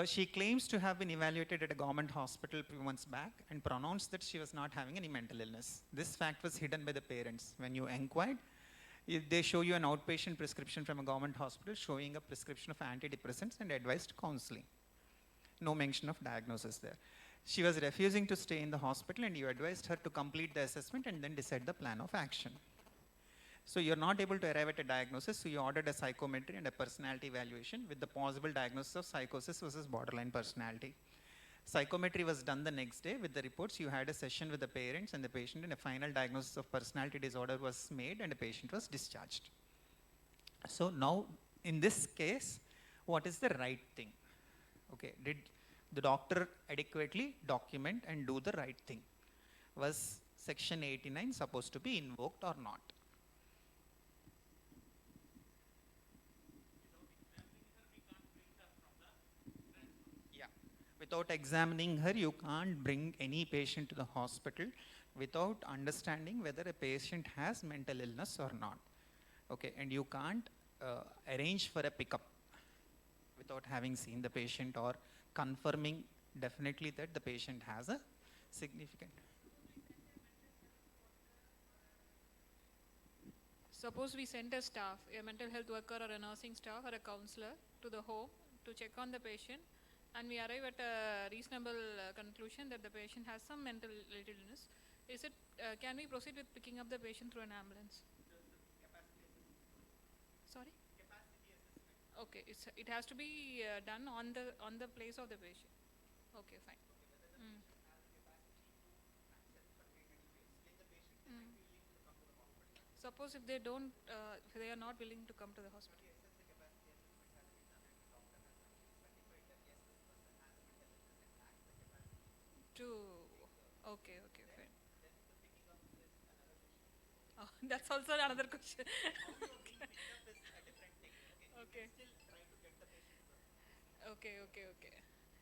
D: She claims to have been evaluated at a government hospital a few months back and pronounced that she was not having any mental illness. This fact was hidden by the parents. When you inquired, they show you an outpatient prescription from a government hospital showing a prescription of antidepressants and advised counseling. No mention of diagnosis there. She was refusing to stay in the hospital and you advised her to complete the assessment and then decide the plan of action. So you're not able to arrive at a diagnosis, so you ordered a psychometry and a personality evaluation with the possible diagnosis of psychosis versus borderline personality. Psychometry was done the next day. With the reports, you had a session with the parents and the patient, and a final diagnosis of personality disorder was made and the patient was discharged. So now, in this case, what is the right thing? Okay, did the doctor adequately document and do the right thing? Was section 89 supposed to be invoked or not? Without examining her, you can't bring any patient to the hospital without understanding whether a patient has mental illness or not. Okay, and you can't arrange for a pickup without having seen the patient or confirming definitely that the patient has a significant.
N: Suppose we send a staff, a mental health worker or a nursing staff or a counselor to the home to check on the patient, and we arrive at a reasonable conclusion that the patient has some mental illness. Is it, can we proceed with picking up the patient through an ambulance? Sorry? Okay, it has to be done on the place of the patient. Okay, fine. Suppose if they don't, if they are not willing to come to the hospital. Okay, fine. Oh, that's also another question. Okay.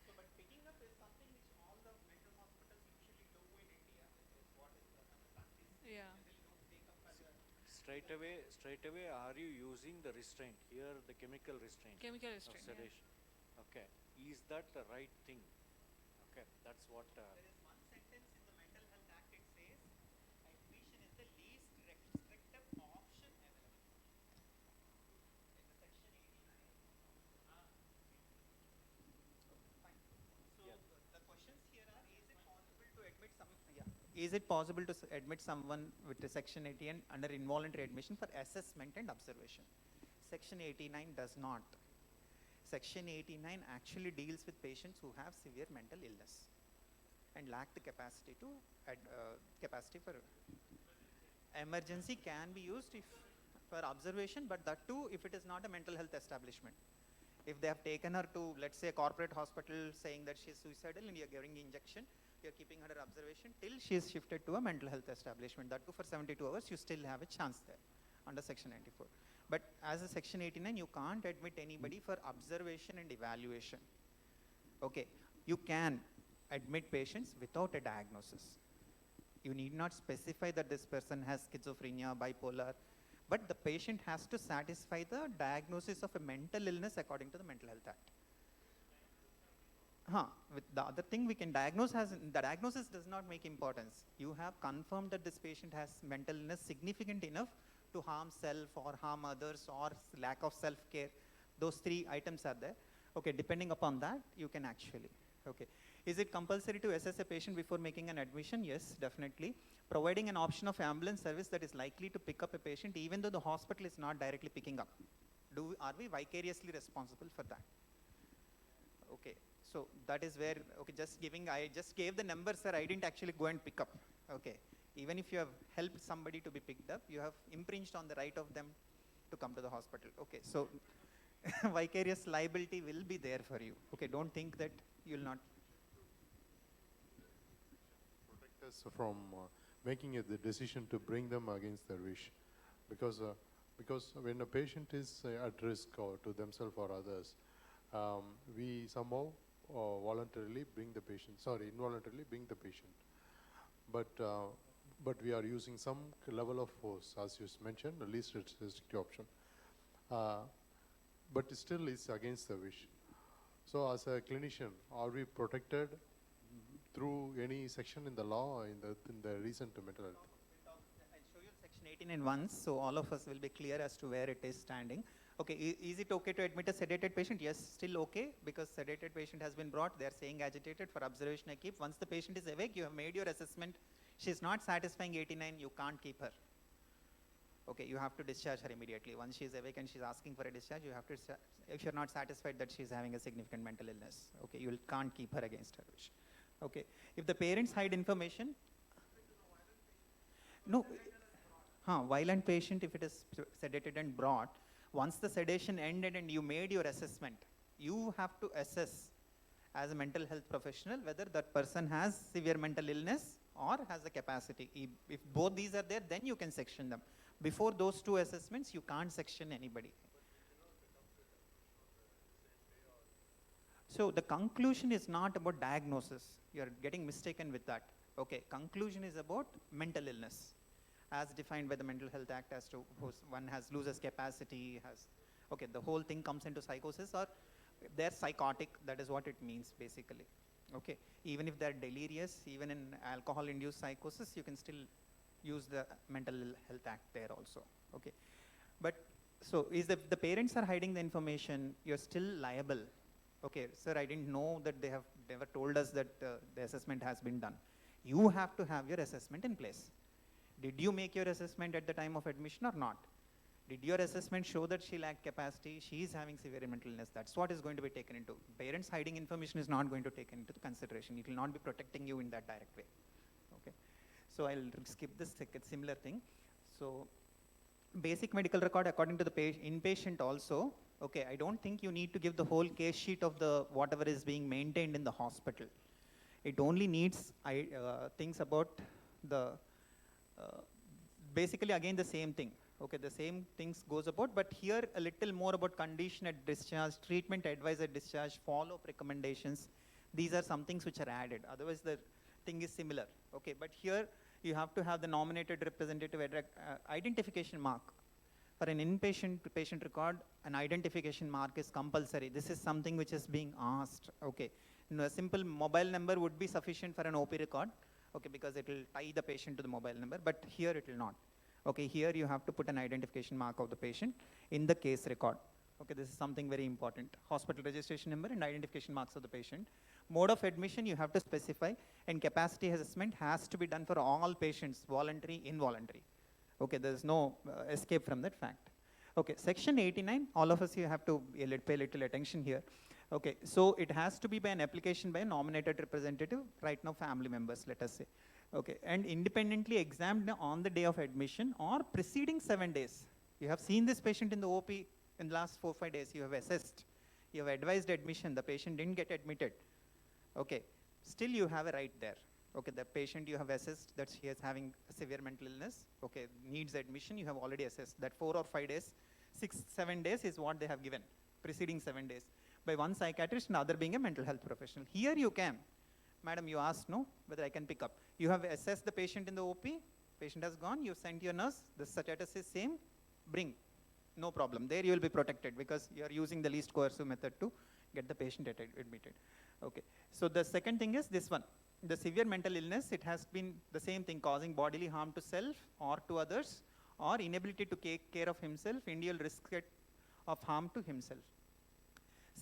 D: So, but picking up is something which all the mental hospitals usually do in India, which is what is the practice.
N: Yeah.
E: Straight away, are you using the restraint? Here, the chemical restraint.
N: Chemical restraint,
E: of sedation.
N: Yeah.
E: Okay. Is that the right thing? Okay, that's what.
D: There is one sentence in the Mental Health Act, it says, admission is the least restrictive option available. In the section 89. Fine. So, the questions here are, is it possible to admit is it possible to admit someone with a section 89 under involuntary admission for assessment and observation? Section 89 does not. Section 89 actually deals with patients who have severe mental illness and lack the capacity to capacity for emergency can be used for observation, but that too if it is not a mental health establishment. If they have taken her to, let's say, a corporate hospital saying that she is suicidal and you are giving injection, you are keeping her under observation till she is shifted to a mental health establishment. That too for 72 hours, you still have a chance there under section 94. But as a section 89, you can't admit anybody for observation and evaluation. Okay, you can admit patients without a diagnosis. You need not specify that this person has schizophrenia, bipolar, but the patient has to satisfy the diagnosis of a mental illness according to the Mental Health Act. With the other thing we can diagnose the diagnosis does not make importance. You have confirmed that this patient has mental illness significant enough to harm self or harm others or lack of self-care. Those three items are there. Okay, depending upon that, you can actually, okay. Is it compulsory to assess a patient before making an admission? Yes, definitely. Providing an option of ambulance service that is likely to pick up a patient even though the hospital is not directly picking up. Are we vicariously responsible for that? Okay, so that is where, okay, I just gave the number, sir, I didn't actually go and pick up. Okay, even if you have helped somebody to be picked up, you have impinged on the right of them to come to the hospital. Okay, so vicarious liability will be there for you. Okay, don't think that you will not.
I: Protect us from making the decision to bring them against their wish, because when a patient is at risk or to themselves or others, we somehow involuntarily bring the patient, but we are using some level of force, as you mentioned, the least restrictive option, but it still is against the wish. So as a clinician, are we protected through any section in the law in the recent mental health?
D: I'll show you section 18 in once, so all of us will be clear as to where it is standing. Okay, is it okay to admit a sedated patient? Yes, still okay, because sedated patient has been brought. They are saying agitated. For observation I keep. Once the patient is awake, you have made your assessment. She is not satisfying 89, you can't keep her. Okay, you have to discharge her immediately. Once she is awake and she is asking for a discharge, you have to, if you are not satisfied that she is having a significant mental illness, okay, you can't keep her against her wish. Okay, if the parents hide information, no, violent patient, if it is sedated and brought, once the sedation ended and you made your assessment, you have to assess as a mental health professional whether that person has severe mental illness or has the capacity. If both these are there, then you can section them. Before those two assessments, you can't section anybody. So the conclusion is not about diagnosis. You are getting mistaken with that. Okay, conclusion is about mental illness, as defined by the Mental Health Act, as to one loses capacity, okay, the whole thing comes into psychosis, or they're psychotic, that is what it means basically. Okay, even if they're delirious, even in alcohol-induced psychosis, you can still use the Mental Health Act there also. Okay, but so if the parents are hiding the information, you're still liable. Okay, sir, I didn't know that they have never told us that the assessment has been done. You have to have your assessment in place. Did you make your assessment at the time of admission or not? Did your assessment show that she lacked capacity, she is having severe mental illness? That's what is going to be taken into. Parents hiding information is not going to take into consideration. It will not be protecting you in that direct way. Okay, so I'll skip this similar thing. So basic medical record according to the inpatient also. Okay, I don't think you need to give the whole case sheet of the whatever is being maintained in the hospital. It only needs things about the basically again the same thing. Okay, the same things goes about, but here a little more about condition at discharge, treatment advice at discharge, follow-up recommendations. These are some things which are added. Otherwise, the thing is similar. Okay, but here you have to have the nominated representative identification mark. For an inpatient patient record, an identification mark is compulsory. This is something which is being asked. Okay, a simple mobile number would be sufficient for an OP record. Okay, because it will tie the patient to the mobile number, but here it will not. Okay, here you have to put an identification mark of the patient in the case record. Okay, this is something very important. Hospital registration number and identification marks of the patient. Mode of admission you have to specify, and capacity assessment has to be done for all patients, voluntary, involuntary. Okay, there is no escape from that fact. Okay, section 89, all of us you have to pay little attention here. Okay, so it has to be by an application by a nominated representative, right now family members, let us say. Okay, and independently examined on the day of admission or preceding 7 days. You have seen this patient in the OP in the last 4 or 5 days, you have assessed, you have advised admission, the patient didn't get admitted. Okay, still you have a right there. Okay, the patient you have assessed that she is having a severe mental illness, okay, needs admission, you have already assessed that 4 or 5 days, 6, 7 days is what they have given, preceding 7 days, by one psychiatrist and other being a mental health professional. Here you can, madam, you asked, no, whether I can pick up. You have assessed the patient in the OP, patient has gone, you sent your nurse, the status is same, bring, no problem. There you will be protected because you are using the least coercive method to get the patient admitted. Okay, so the second thing is this one. The severe mental illness, it has been the same thing, causing bodily harm to self or to others, or inability to take care of himself, individual risk of harm to himself.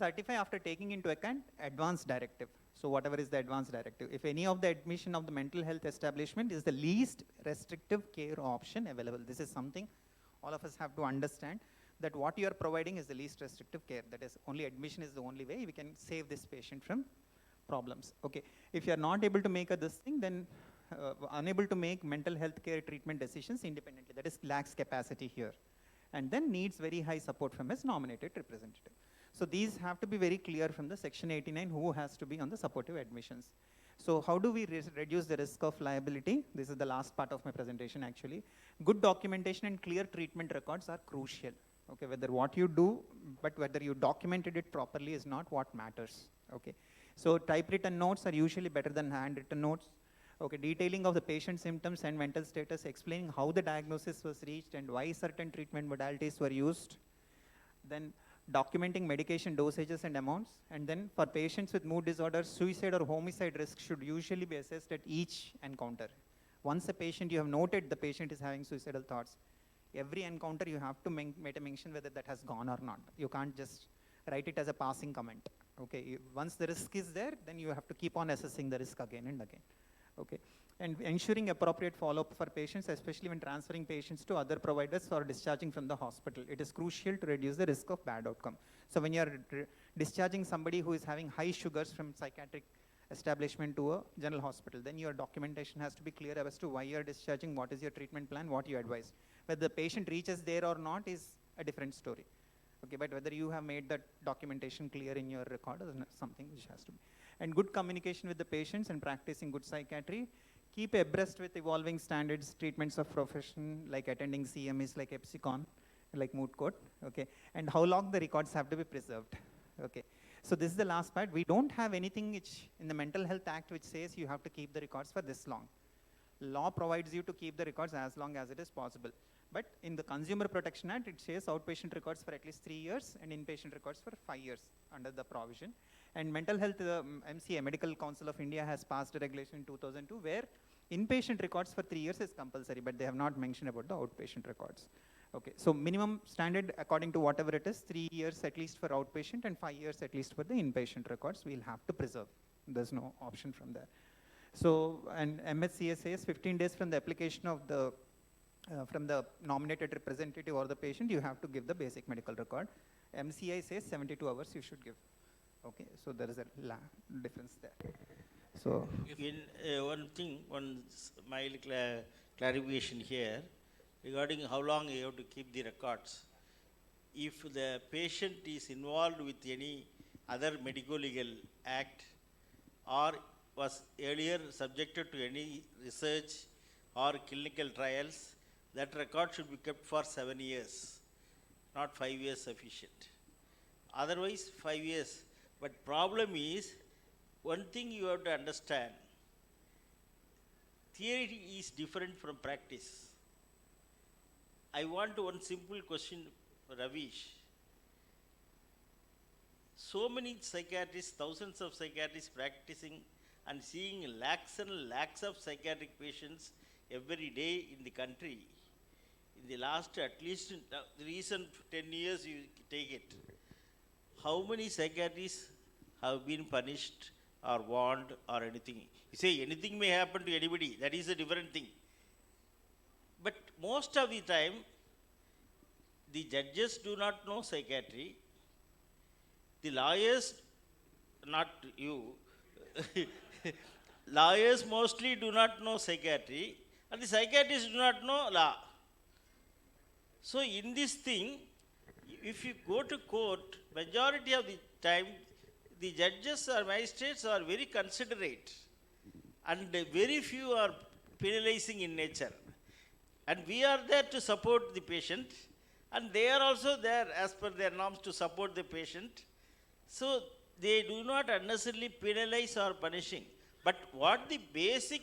D: certify after taking into account advanced directive. So whatever is the advanced directive. If any of the admission of the mental health establishment is the least restrictive care option available. This is something all of us have to understand, that what you are providing is the least restrictive care. That is, only admission is the only way we can save this patient from problems. Okay, if you are not able to make this thing, then unable to make mental health care treatment decisions independently, that is lacks capacity here, and then needs very high support from his nominated representative. So these have to be very clear from the section 89 who has to be on the supportive admissions. So how do we reduce the risk of liability? This is the last part of my presentation actually. Good documentation and clear treatment records are crucial. Okay, whether what you do, but whether you documented it properly is not what matters. Okay, so typewritten notes are usually better than handwritten notes. Okay, detailing of the patient's symptoms and mental status, explaining how the diagnosis was reached and why certain treatment modalities were used. Then documenting medication dosages and amounts. And then for patients with mood disorders, suicide or homicide risk should usually be assessed at each encounter. Once a patient, you have noted the patient is having suicidal thoughts, every encounter you have to make a mention whether that has gone or not. You can't just write it as a passing comment. Okay, once the risk is there, then you have to keep on assessing the risk again and again. Okay, and ensuring appropriate follow-up for patients, especially when transferring patients to other providers or discharging from the hospital. It is crucial to reduce the risk of bad outcome. So when you are discharging somebody who is having high sugars from psychiatric establishment to a general hospital, then your documentation has to be clear as to why you are discharging, what is your treatment plan, what you advise. Whether the patient reaches there or not is a different story. Okay, but whether you have made that documentation clear in your record is something which has to be. And good communication with the patients and practicing good psychiatry. Keep abreast with evolving standards, treatments of profession, like attending CMEs like EPSICON, like mood court, okay? And how long the records have to be preserved, okay? So this is the last part. We don't have anything which in the Mental Health Act which says you have to keep the records for this long. Law provides you to keep the records as long as it is possible. But in the Consumer Protection Act, it says outpatient records for at least 3 years and inpatient records for 5 years under the provision. And mental health, MCA, Medical Council of India, has passed a regulation in 2002 where inpatient records for 3 years is compulsory, but they have not mentioned about the outpatient records. Okay, so minimum standard according to whatever it is, 3 years at least for outpatient and 5 years at least for the inpatient records we'll have to preserve. There's no option from there. So, and MHCA says 15 days from the application of the from the nominated representative or the patient, you have to give the basic medical record. MCI says 72 hours you should give. Okay, so there is a difference there. So,
B: in one thing, one mild clarification here regarding how long you have to keep the records. If the patient is involved with any other medico-legal act or was earlier subjected to any research or clinical trials, that record should be kept for 7 years, not 5 years sufficient. Otherwise, 5 years. But problem is, one thing you have to understand, theory is different from practice. I want one simple question for Ravish. So many psychiatrists, thousands of psychiatrists practicing and seeing lakhs and lakhs of psychiatric patients every day in the country. In the last, at least the recent 10 years, you take it. How many psychiatrists have been punished or warned or anything? You say anything may happen to anybody, that is a different thing. But most of the time, the judges do not know psychiatry. The lawyers, not you, lawyers mostly do not know psychiatry, and the psychiatrists do not know law. So in this thing, if you go to court, majority of the time, the judges or magistrates are very considerate, and very few are penalizing in nature. And we are there to support the patient, and they are also there as per their norms to support the patient. So they do not unnecessarily penalize or punishing. But what the basic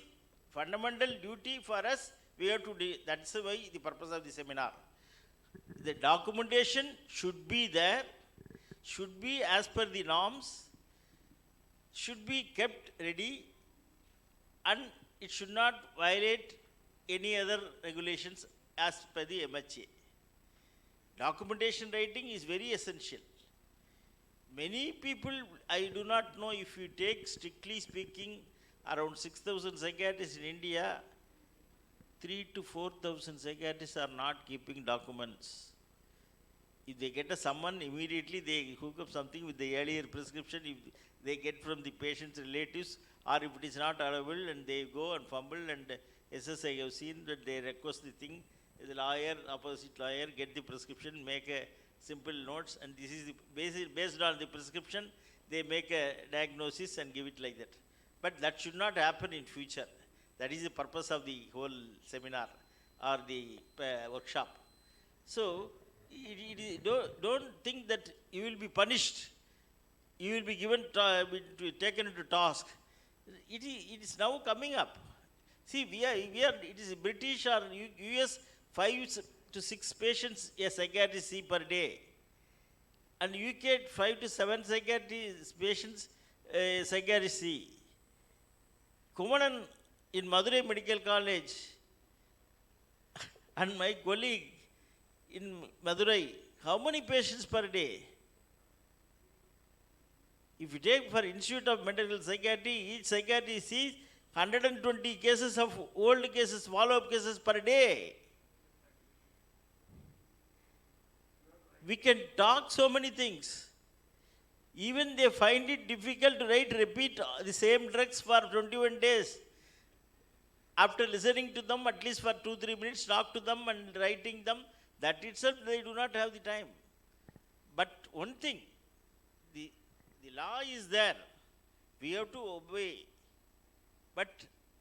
B: fundamental duty for us, we have to do, that's why the purpose of the seminar. The documentation should be there, should be as per the norms, should be kept ready, and it should not violate any other regulations as per the MHA. Documentation writing is very essential. Many people, I do not know if you take strictly speaking around 6,000 psychiatrists in India, 3 to 4,000 psychiatrists are not keeping documents. If they get a summon, immediately they hook up something with the earlier prescription if they get from the patient's relatives, or if it is not available and they go and fumble and SSI have seen that they request the thing, the lawyer, opposite lawyer, get the prescription, make a simple notes, and this is the based on the prescription, they make a diagnosis and give it like that. But that should not happen in future. That is the purpose of the whole seminar or the workshop. So, don't think that you will be punished. You will be given taken into task. It is now coming up. See, it is British or US 5 to 6 patients a psychiatrist see per day. And UK 5 to 7 patients a psychiatrist see. Kumanan in Madurai Medical College and my colleague in Madurai, how many patients per day? If you take for Institute of Mental Psychiatry, each psychiatrist sees 120 cases of old cases, follow-up cases per day. We can talk so many things. Even they find it difficult to repeat the same drugs for 21 days. After listening to them at least for 2-3 minutes, talk to them and writing them, that itself they do not have the time. But one thing, the law is there. We have to obey. But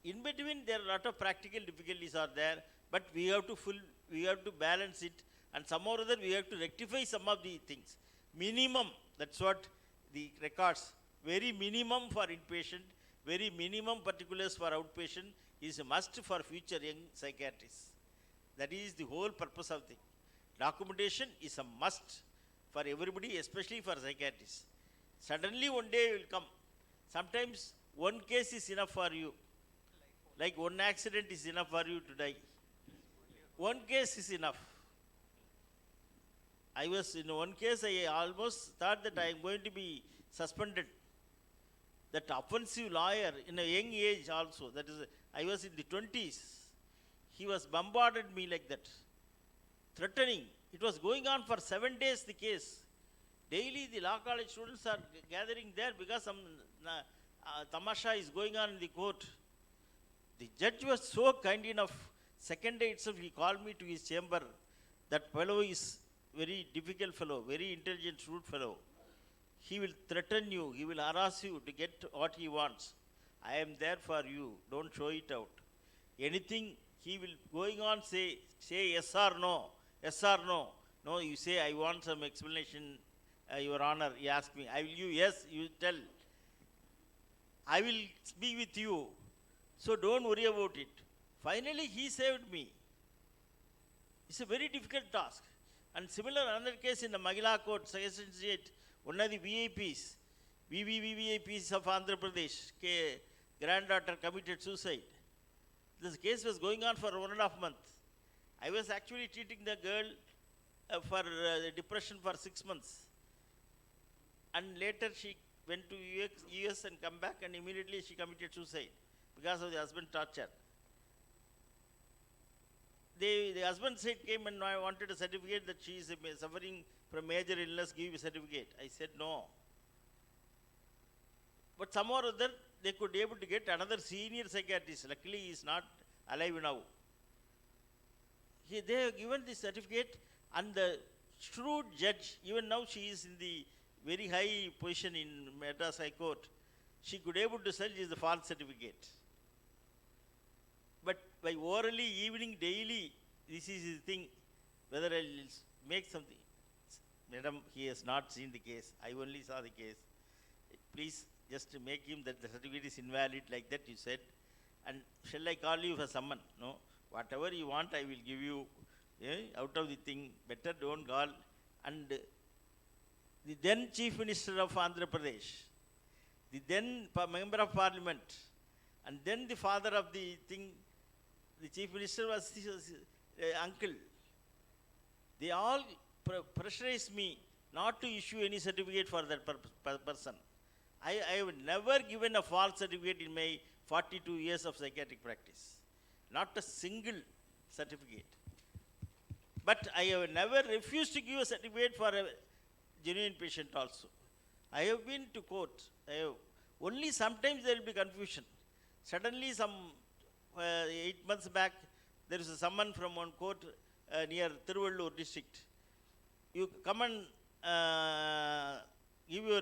B: in between there are a lot of practical difficulties are there, but we have to balance it, and somehow or other we have to rectify some of the things. Minimum, that's what the records, very minimum for inpatient, very minimum particulars for outpatient is a must for future young psychiatrists. That is the whole purpose of the documentation is a must for everybody, especially for psychiatrists. Suddenly one day will come. Sometimes one case is enough for you. Like one accident is enough for you to die. One case is enough. I was in one case, I almost thought that I am going to be suspended. That offensive lawyer in a young age also, that is, I was in the 20s. He was bombarded me like that, threatening. It was going on for 7 days, the case. Daily the law college students are gathering there because some tamasha is going on in the court. The judge was so kind enough. Second day itself he called me to his chamber. That fellow is very difficult fellow, very intelligent, shrewd fellow. He will threaten you, he will harass you to get what he wants. I am there for you, don't show it out. Anything he will going on say yes or no, yes or no. No, you say I want some explanation, Your Honor, he asked me. I will you, yes, you tell. I will be with you. So don't worry about it. Finally, he saved me. It's a very difficult task. And similar another case in the Magila court, Suggestion State, one of the VIPs, VVVIPs of Andhra Pradesh, granddaughter committed suicide. This case was going on for 1.5 months. I was actually treating the girl for depression for 6 months. And later she went to US and come back, and immediately she committed suicide because of the husband torture. The husband said, came and I wanted a certificate that she is suffering from major illness, give a certificate. I said no. But somehow or other, they could be able to get another senior psychiatrist. Luckily, he is not alive now. They have given the certificate, and the shrewd judge, even now she is in the very high position in Madras High Court, she could be able to say it is the false certificate. But by orally, evening, daily, this is his thing, whether I will make something. Madam, he has not seen the case. I only saw the case. Please just make him that the certificate is invalid, like that you said. And shall I call you for someone? No. Whatever you want, I will give you out of the thing. Better don't call. And the then Chief Minister of Andhra Pradesh, the then Member of Parliament, and then the father of the thing, the Chief Minister was his uncle. They all pressurized me not to issue any certificate for that person. I have never given a false certificate in my 42 years of psychiatric practice. Not a single certificate. But I have never refused to give a certificate for a genuine patient also. I have been to court. Only sometimes there will be confusion. Suddenly some 8 months back, there is a someone from one court near Tiruvallur district. You come and give your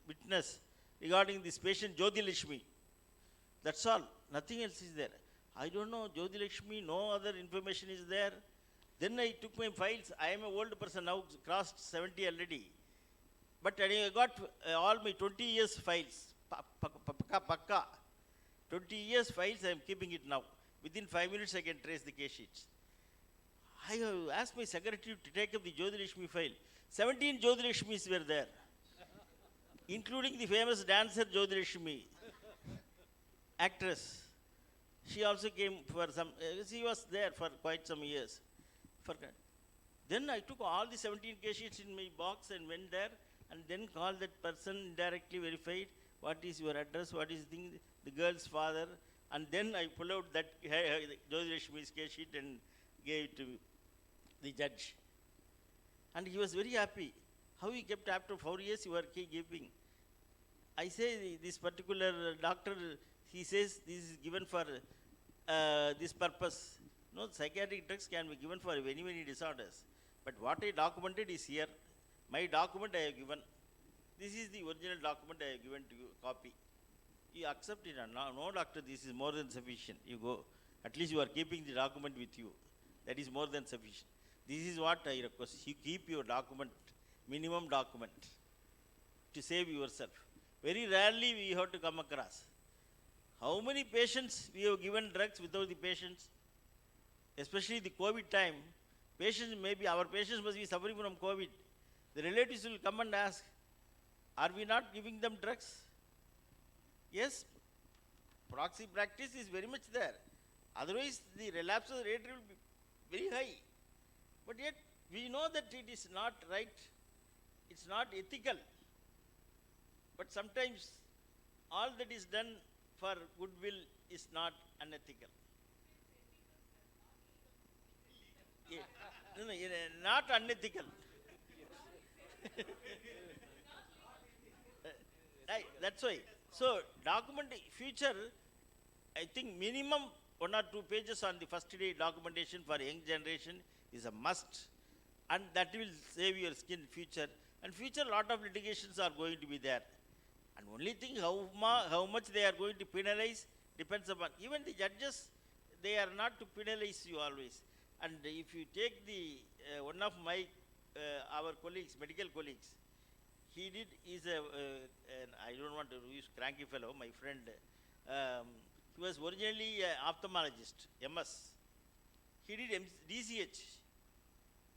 B: witness regarding this patient Jyoti Lakshmi. That's all. Nothing else is there. I don't know, Jyoti Lakshmi, no other information is there. Then I took my files. I am an old person now, crossed 70 already. But I got all my 20 years files. Pakka. 20 years files I am keeping it now. Within 5 minutes I can trace the case sheets. I have asked my secretary to take up the Jyoti Lakshmi file. 17 Jyoti Lakshmis were there, including the famous dancer Jyoti Lakshmi, actress. She also came for some, she was there for quite some years. Then I took all the 17 case sheets in my box and went there and then called that person, indirectly verified what is your address, what is the girl's father, and then I pulled out that Jyoti Lakshmi's case sheet and gave it to the judge. And he was very happy. How he kept after 4 years you are keeping. I say this particular doctor, he says this is given for this purpose. No, psychiatric drugs can be given for many disorders. But what I documented is here. My document I have given. This is the original document I have given to you, copy. You accept it. No, doctor, this is more than sufficient. You go. At least you are keeping the document with you. That is more than sufficient. This is what I request. You keep your document, minimum document, to save yourself. Very rarely we have to come across. How many patients we have given drugs without the patients? Especially the COVID time, patients our patients must be suffering from COVID. The relatives will come and ask, are we not giving them drugs? Yes, proxy practice is very much there. Otherwise, the relapse rate will be very high. But yet, we know that it is not right, it's not ethical. But sometimes, all that is done for goodwill is not unethical. Yeah. No, not unethical. Right, that's why. So, document future, I think minimum 1 or 2 pages on the first day documentation for young generation is a must. And that will save your skin future. And future lot of litigations are going to be there. And only thing how much they are going to penalize depends upon, even the judges, they are not to penalize you always. And if you take the, one of my, our colleagues, medical colleagues, he is I don't want to use cranky fellow, my friend, he was originally an ophthalmologist, MS. He did DCH,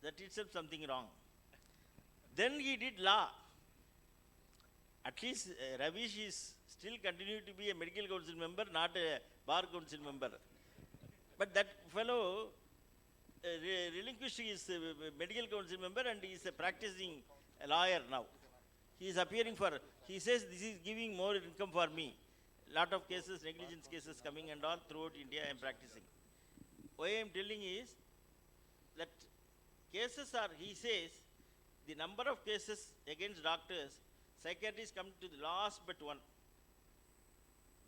B: that itself something wrong. Then he did law. At least Ravish is still continued to be a medical council member, not a bar council member. But that fellow relinquished his medical council member and he is a practicing lawyer now. He is appearing for, he says this is giving more income for me. Lot of cases, negligence cases coming and all throughout India I am practicing. Why I am telling is that cases are, he says, the number of cases against doctors, psychiatrists come to the last but one.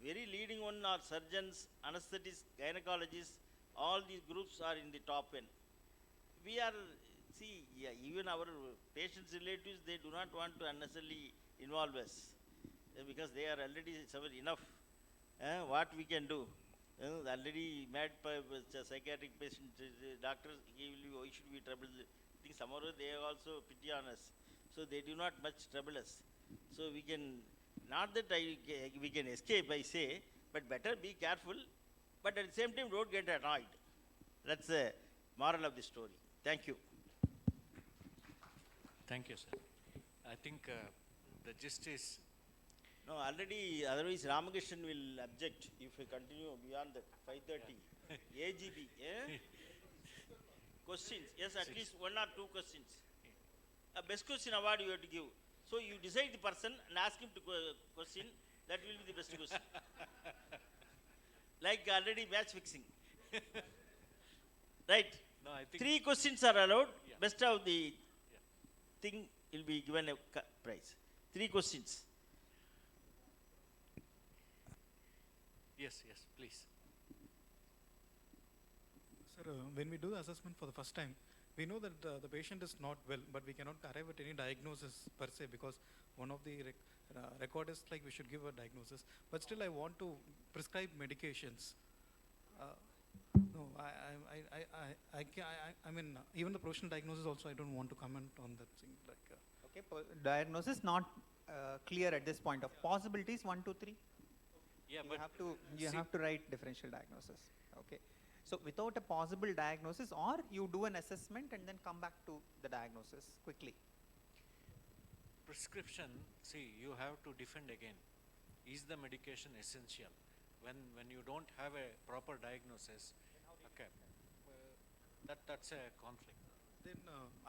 B: Very leading one are surgeons, anesthetists, gynecologists, all these groups are in the top end. We are, see, yeah, even our patients' relatives, they do not want to unnecessarily involve us because they are already suffered enough. What we can do? Already mad by psychiatric patient doctors, why should we trouble? I think somehow they also pity on us. So they do not much trouble us. So we can, not that we can escape, I say, but better be careful, but at the same time don't get annoyed. That's the moral of the story. Thank you.
E: Thank you, sir. I think the gist is...
B: No, already, otherwise Ramakrishnan will object if we continue beyond that 5:30. AGB, yeah? Questions, yes, at least 1 or 2 questions. a best question award you have to give. So you decide the person and ask him to question. That will be the best question. Like already match fixing. Right.
E: No, I think
B: 3 questions are allowed.
E: Yeah.
B: Best of the thing will be given a prize. 3 questions.
E: yes, yes, please.
F: Sir, when we do the assessment for the first time, we know that the patient is not well, but we cannot arrive at any diagnosis per se, because one of the record is like we should give a diagnosis. But still, I want to prescribe medications. No, I mean, even the professional diagnosis also, I don't want to comment on that thing. Like,
D: Okay, diagnosis not clear at this point of possibilities 1, 2, 3.
E: Yeah,
D: You
E: but
D: have to
E: see-
D: have to write differential diagnosis. Okay, so without a possible diagnosis, or you do an assessment and then come back to the diagnosis quickly.
E: prescription, see, you have to defend again. Is the medication essential? When you don't have a proper diagnosis, okay, that's a conflict.
F: then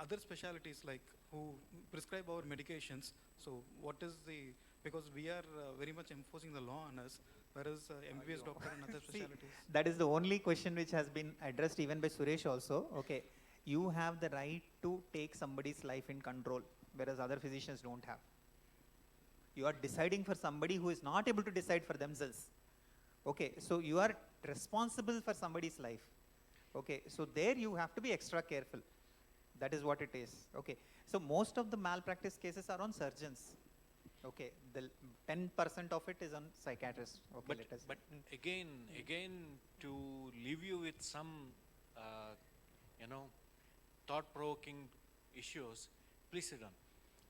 F: other specialties like who prescribe our medications. So what is the, because we are very much enforcing the law on us, whereas MBBS doctor and other
D: See,
F: specialties.
D: that is the only question which has been addressed even by Suresh also. Okay, you have the right to take somebody's life in control, whereas other physicians don't have. You are deciding for somebody who is not able to decide for themselves. Okay, so you are responsible for somebody's life. Okay, so there you have to be extra careful. That is what it is. Okay, so most of the malpractice cases are on surgeons. Okay, the 10% of it is on psychiatrists. Okay,
E: But,
D: let us.
E: but again, to leave you with some, thought-provoking issues, please sit down.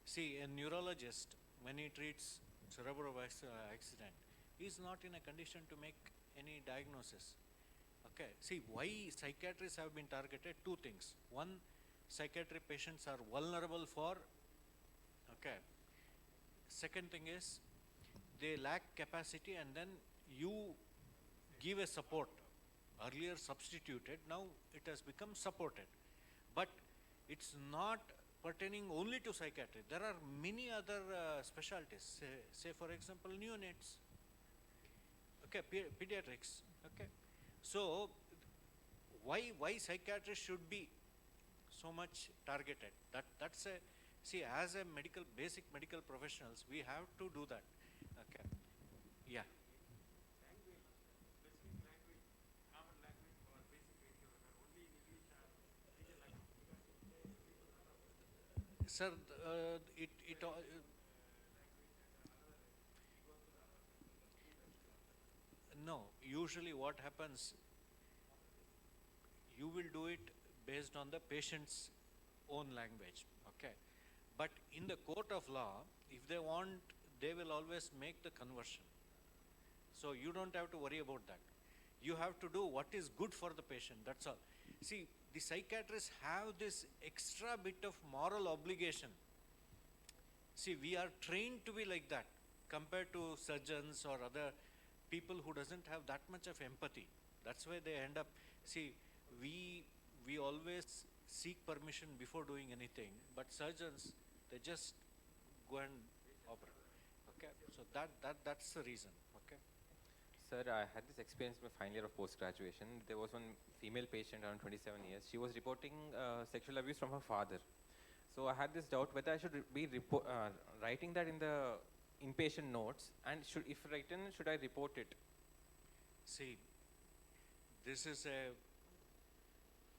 E: See, a neurologist, when he treats cerebrovascular accident, is not in a condition to make any diagnosis. Okay, see, why psychiatrists have been targeted? 2 things. One, psychiatric patients are vulnerable for, okay. Second thing is, they lack capacity, and then you give a support. Earlier substituted, now it has become supported. But it's not pertaining only to psychiatry. There are many other specialties, say for example neonates, okay, pediatrics, okay. So why psychiatrists should be so much targeted? That's a, see, as a basic medical professionals, we have to do that. Okay, yeah. Sir, no, usually what happens, you will do it based on the patient's own language, okay. But in the court of law, if they want, they will always make the conversion. So you don't have to worry about that. You have to do what is good for the patient, that's all. See, the psychiatrists have this extra bit of moral obligation. See, we are trained to be like that compared to surgeons or other people who doesn't have that much of empathy. That's why they end up, see, we always seek permission before doing anything, but surgeons, they just go and operate. Okay, so that's the reason. Okay.
K: Sir, I had this experience in my final year of post-graduation. There was one female patient around 27 years. She was reporting sexual abuse from her father. So I had this doubt whether I should be writing that in the inpatient notes, and if written, should I report it?
E: See, this is a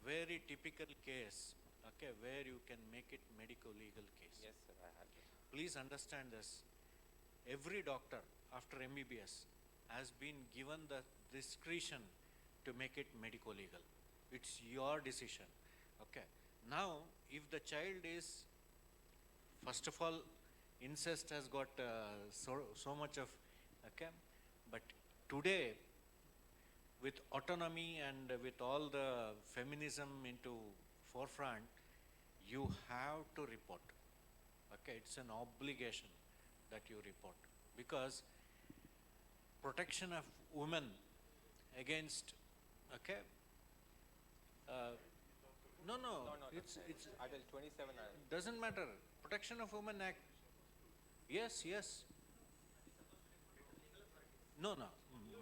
E: very typical case, okay, where you can make it medico-legal case.
K: Yes, sir, I had it.
E: Please understand this. Every doctor after MBBS has been given the discretion to make it medico-legal. It's your decision, okay. Now, if the child is, first of all, incest has got so much of, okay, but today, with autonomy and with all the feminism into forefront, you have to report, okay, it's an obligation that you report, because protection of women against, okay, no, It's
K: adult, 27 adult.
E: doesn't matter. Protection of Women Act. Yes, yes. No, no.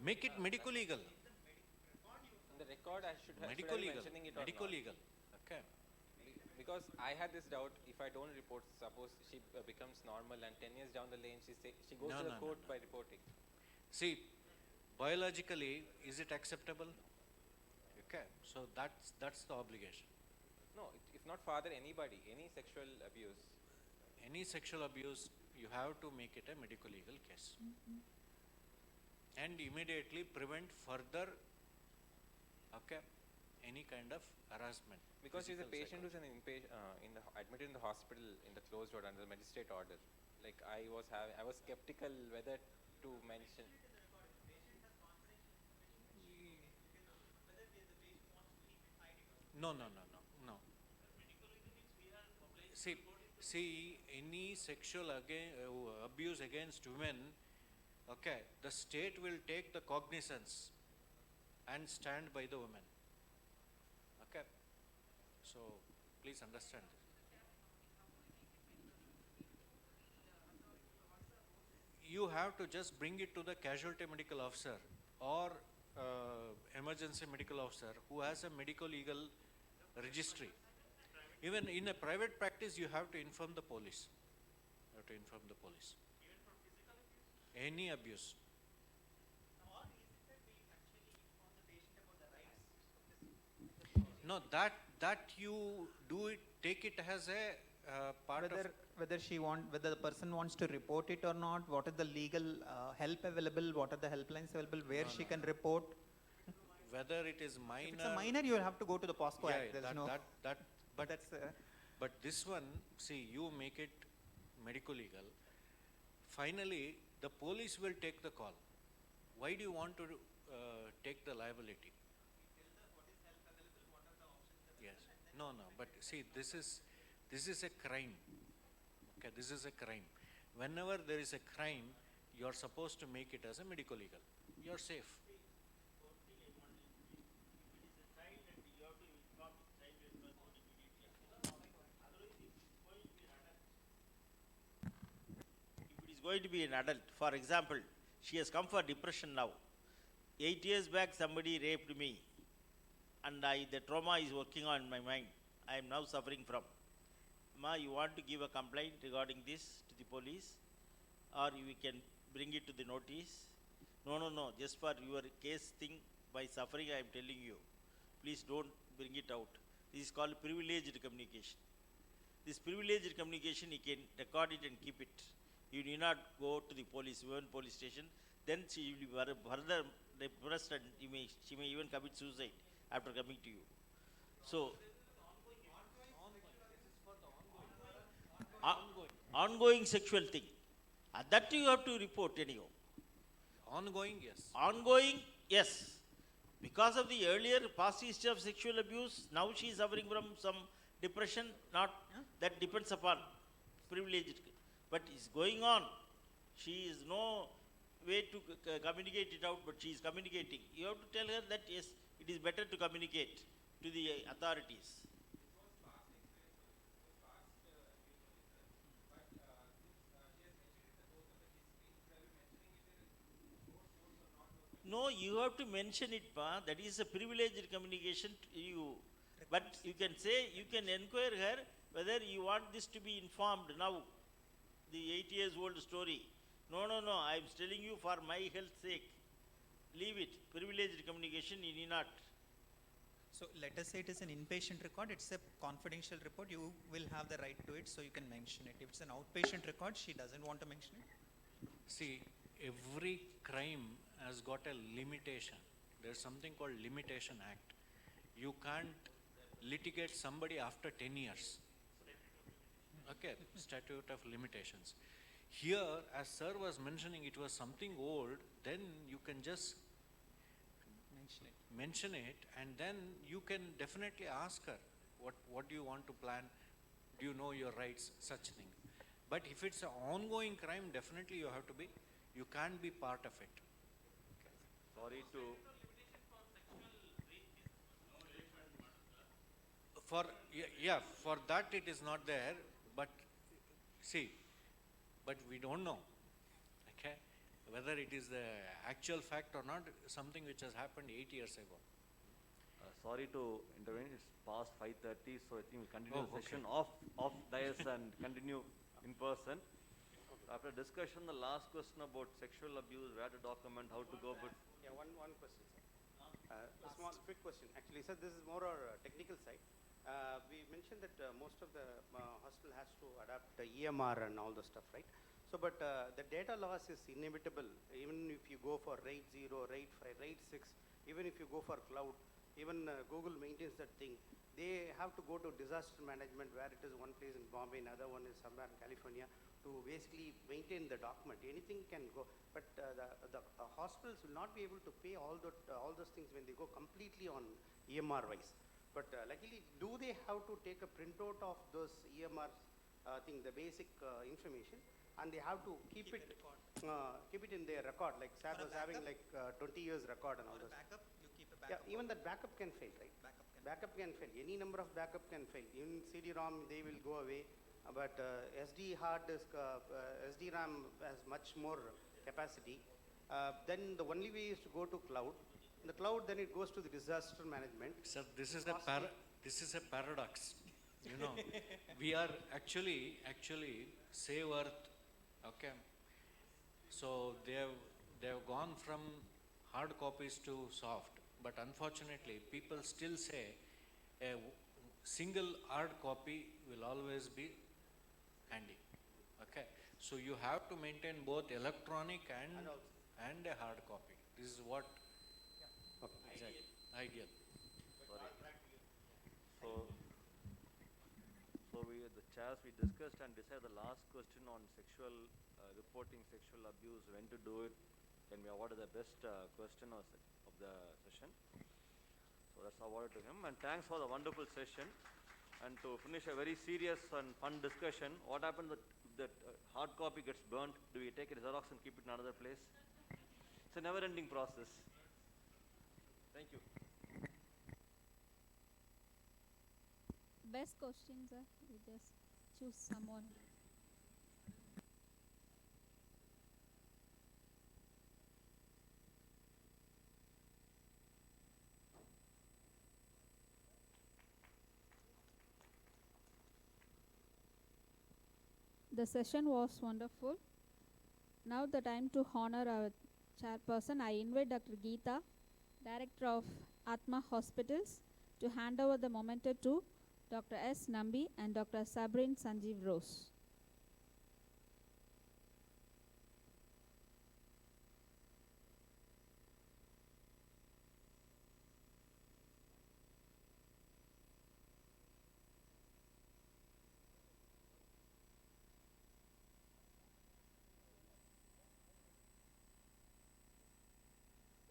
E: Make it medico legal.
K: In the record, I should have
E: Medico legal.
K: mentioning it or
E: Medico
K: not?
E: legal. Okay.
K: Because I had this doubt, if I don't report, suppose she becomes normal and 10 years down the lane, she goes
E: No,
K: to the
E: no, no,
K: court
E: no.
K: by reporting.
E: See, biologically, is it acceptable? Okay. So that's the obligation.
K: No, if not father, anybody, any sexual abuse.
E: Any sexual abuse, you have to make it a medico legal case. And immediately prevent further, okay, any kind of harassment.
K: Because she's a
E: physical,
K: patient who's admitted in the hospital in the closed ward under the magistrate order. Like I was skeptical whether to mention.
E: No, no, no, no, no. See, any sexual abuse against women, okay, the state will take the cognizance and stand by the women. Okay, so please understand. You have to just bring it to the casualty medical officer or emergency medical officer who has a medico legal registry. Even in a private practice, you have to inform the police. You have to inform the police. Any abuse. No, that you do it, take it as a part of.
D: Whether the person wants to report it or not, what is the legal help available, what are the helplines available, where she can report.
E: Whether it is minor.
D: If it's a minor, you will have to go to the POSCO Act.
E: Yeah,
D: There's no.
E: but
D: that's.
E: But this one, see, you make it medico legal. Finally, the police will take the call. Why do you want to take the liability? Yes. No, no. But see, this is a crime. Okay, this is a crime. Whenever there is a crime, you are supposed to make it as a medico legal. You are safe.
B: Going to be an adult. For example, she has come for depression now. 8 years back, somebody raped me, and the trauma is working on my mind. I am now suffering from. Ma, you want to give a complaint regarding this to the police, or we can bring it to the notice? No, no, no. Just for your case thing, by suffering, I am telling you. Please don't bring it out. This is called privileged communication. This privileged communication, you can record it and keep it. You need not go to the police, women police station. Then she will be further depressed, and she may even commit suicide after coming to you. So, ongoing sexual thing. That you have to report anyhow.
E: Ongoing, yes.
B: Ongoing, yes. Because of the earlier past history of sexual abuse, now she is suffering from some depression. Not that depends upon privileged. But it's going on. She is no way to communicate it out, but she is communicating. You have to tell her that yes, it is better to communicate to the authorities. No, you have to mention it, Pa. That is a privileged communication to you. But you can say, you can inquire her whether you want this to be informed now. The 8 years old story. No, no, no, I am telling you for my health's sake. Leave it. Privileged communication, you need not.
D: So let us say it is an inpatient record, it's a confidential report, you will have the right to it, so you can mention it. If it's an outpatient record, she doesn't want to mention it.
E: See, every crime has got a limitation. There's something called Limitation Act. You can't litigate somebody after 10 years. Okay, statute of limitations. Here, as sir was mentioning, it was something old, then you can just mention it, and then you can definitely ask her, what do you want to plan? Do you know your rights? Such thing. But if it's an ongoing crime, definitely you can't be part of it.
C: Sorry to.
E: for, yeah, for that it is not there, but see, but we don't know, okay, whether it is the actual fact or not, something which has happened 8 years ago.
C: Sorry to intervene, it's past 5:30, so I think we'll continue
E: Oh,
C: the
E: okay.
C: session off dais and continue in person. After discussion, the last question about sexual abuse, where to document, how to go, but
J: Yeah, one question, sir. A small, quick question. Actually, sir, this is more our technical side. We mentioned that most of the hospital has to adapt EMR and all the stuff, right? So, but the data loss is inevitable. Even if you go for RAID 0, RAID 5, RAID 6, even if you go for cloud, even Google maintains that thing. They have to go to disaster management, where it is one place in Bombay, another one is somewhere in California, to basically maintain the document. Anything can go, but the hospitals will not be able to pay all those things when they go completely on EMR wise. But luckily, do they have to take a printout of those EMR thing, the basic information, and they have to keep it in their record? Like SAP was having like 20 years record and all those.
D: Backup, you keep a
J: Yeah,
D: backup.
J: even that backup can fail, right? Backup can fail. Any number of backup can fail. Even CD-ROM, they will go away. But SD hard disk, SD-RAM has much more capacity. Then the only way is to go to cloud. In the cloud, then it goes to the disaster management.
E: Sir, this is a paradox. You know, we are actually save Earth. Okay. So they have gone from hard copies to soft, but unfortunately, people still say a single hard copy will always be handy. Okay. So you have to maintain both electronic and a hard copy. This is what is ideal.
C: So the chairs, we discussed and decided the last question on sexual, reporting sexual abuse, when to do it, and we awarded the best question of the session. So that's awarded to him, and thanks for the wonderful session. And to finish a very serious and fun discussion, what happens if that hard copy gets burnt? Do we take a Xerox and keep it in another place? It's a never-ending process. Thank you.
A: Best questions, we just choose someone. The session was wonderful. Now the time to honor our chairperson. I invite Dr. Geeta, Director of Atma Hospitals, to hand over the memento to Dr. S. Nambi and Dr. Sabrin Sanjeev Rose.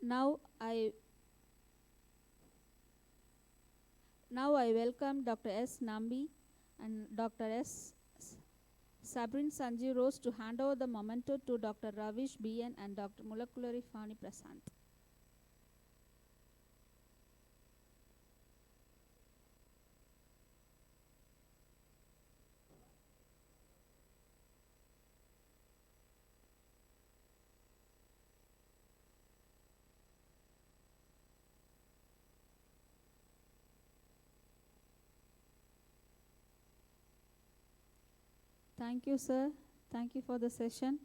A: Now I welcome Dr. S. Nambi and Dr. S. Sabrin Sanjeev Rose to hand over the memento to Dr. Ravish B.N. and Dr. Mulakulari Fani Prasant. Thank you, sir. Thank you for the session.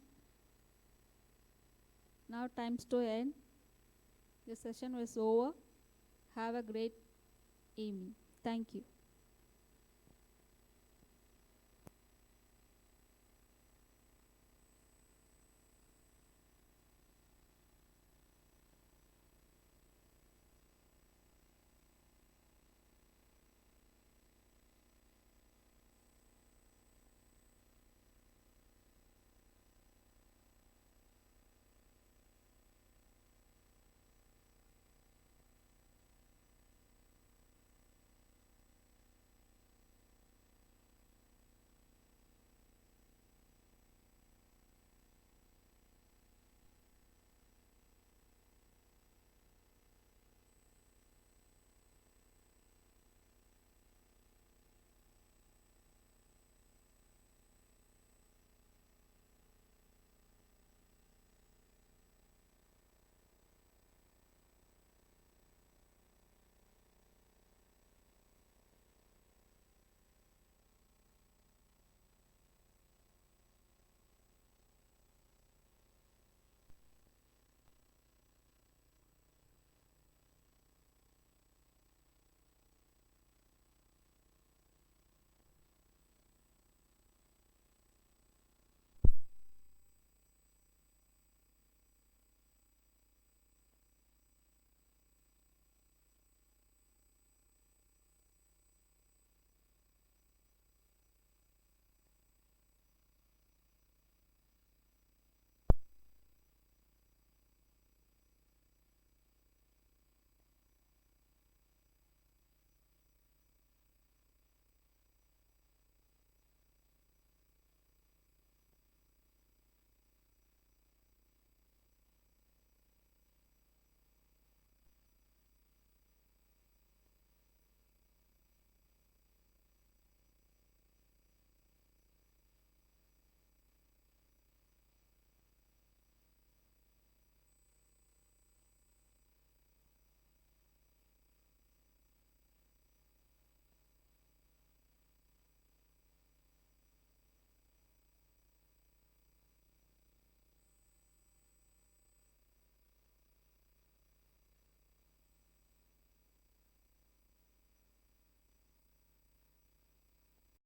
A: Now time's to end. The session was over. Have a great evening. Thank you.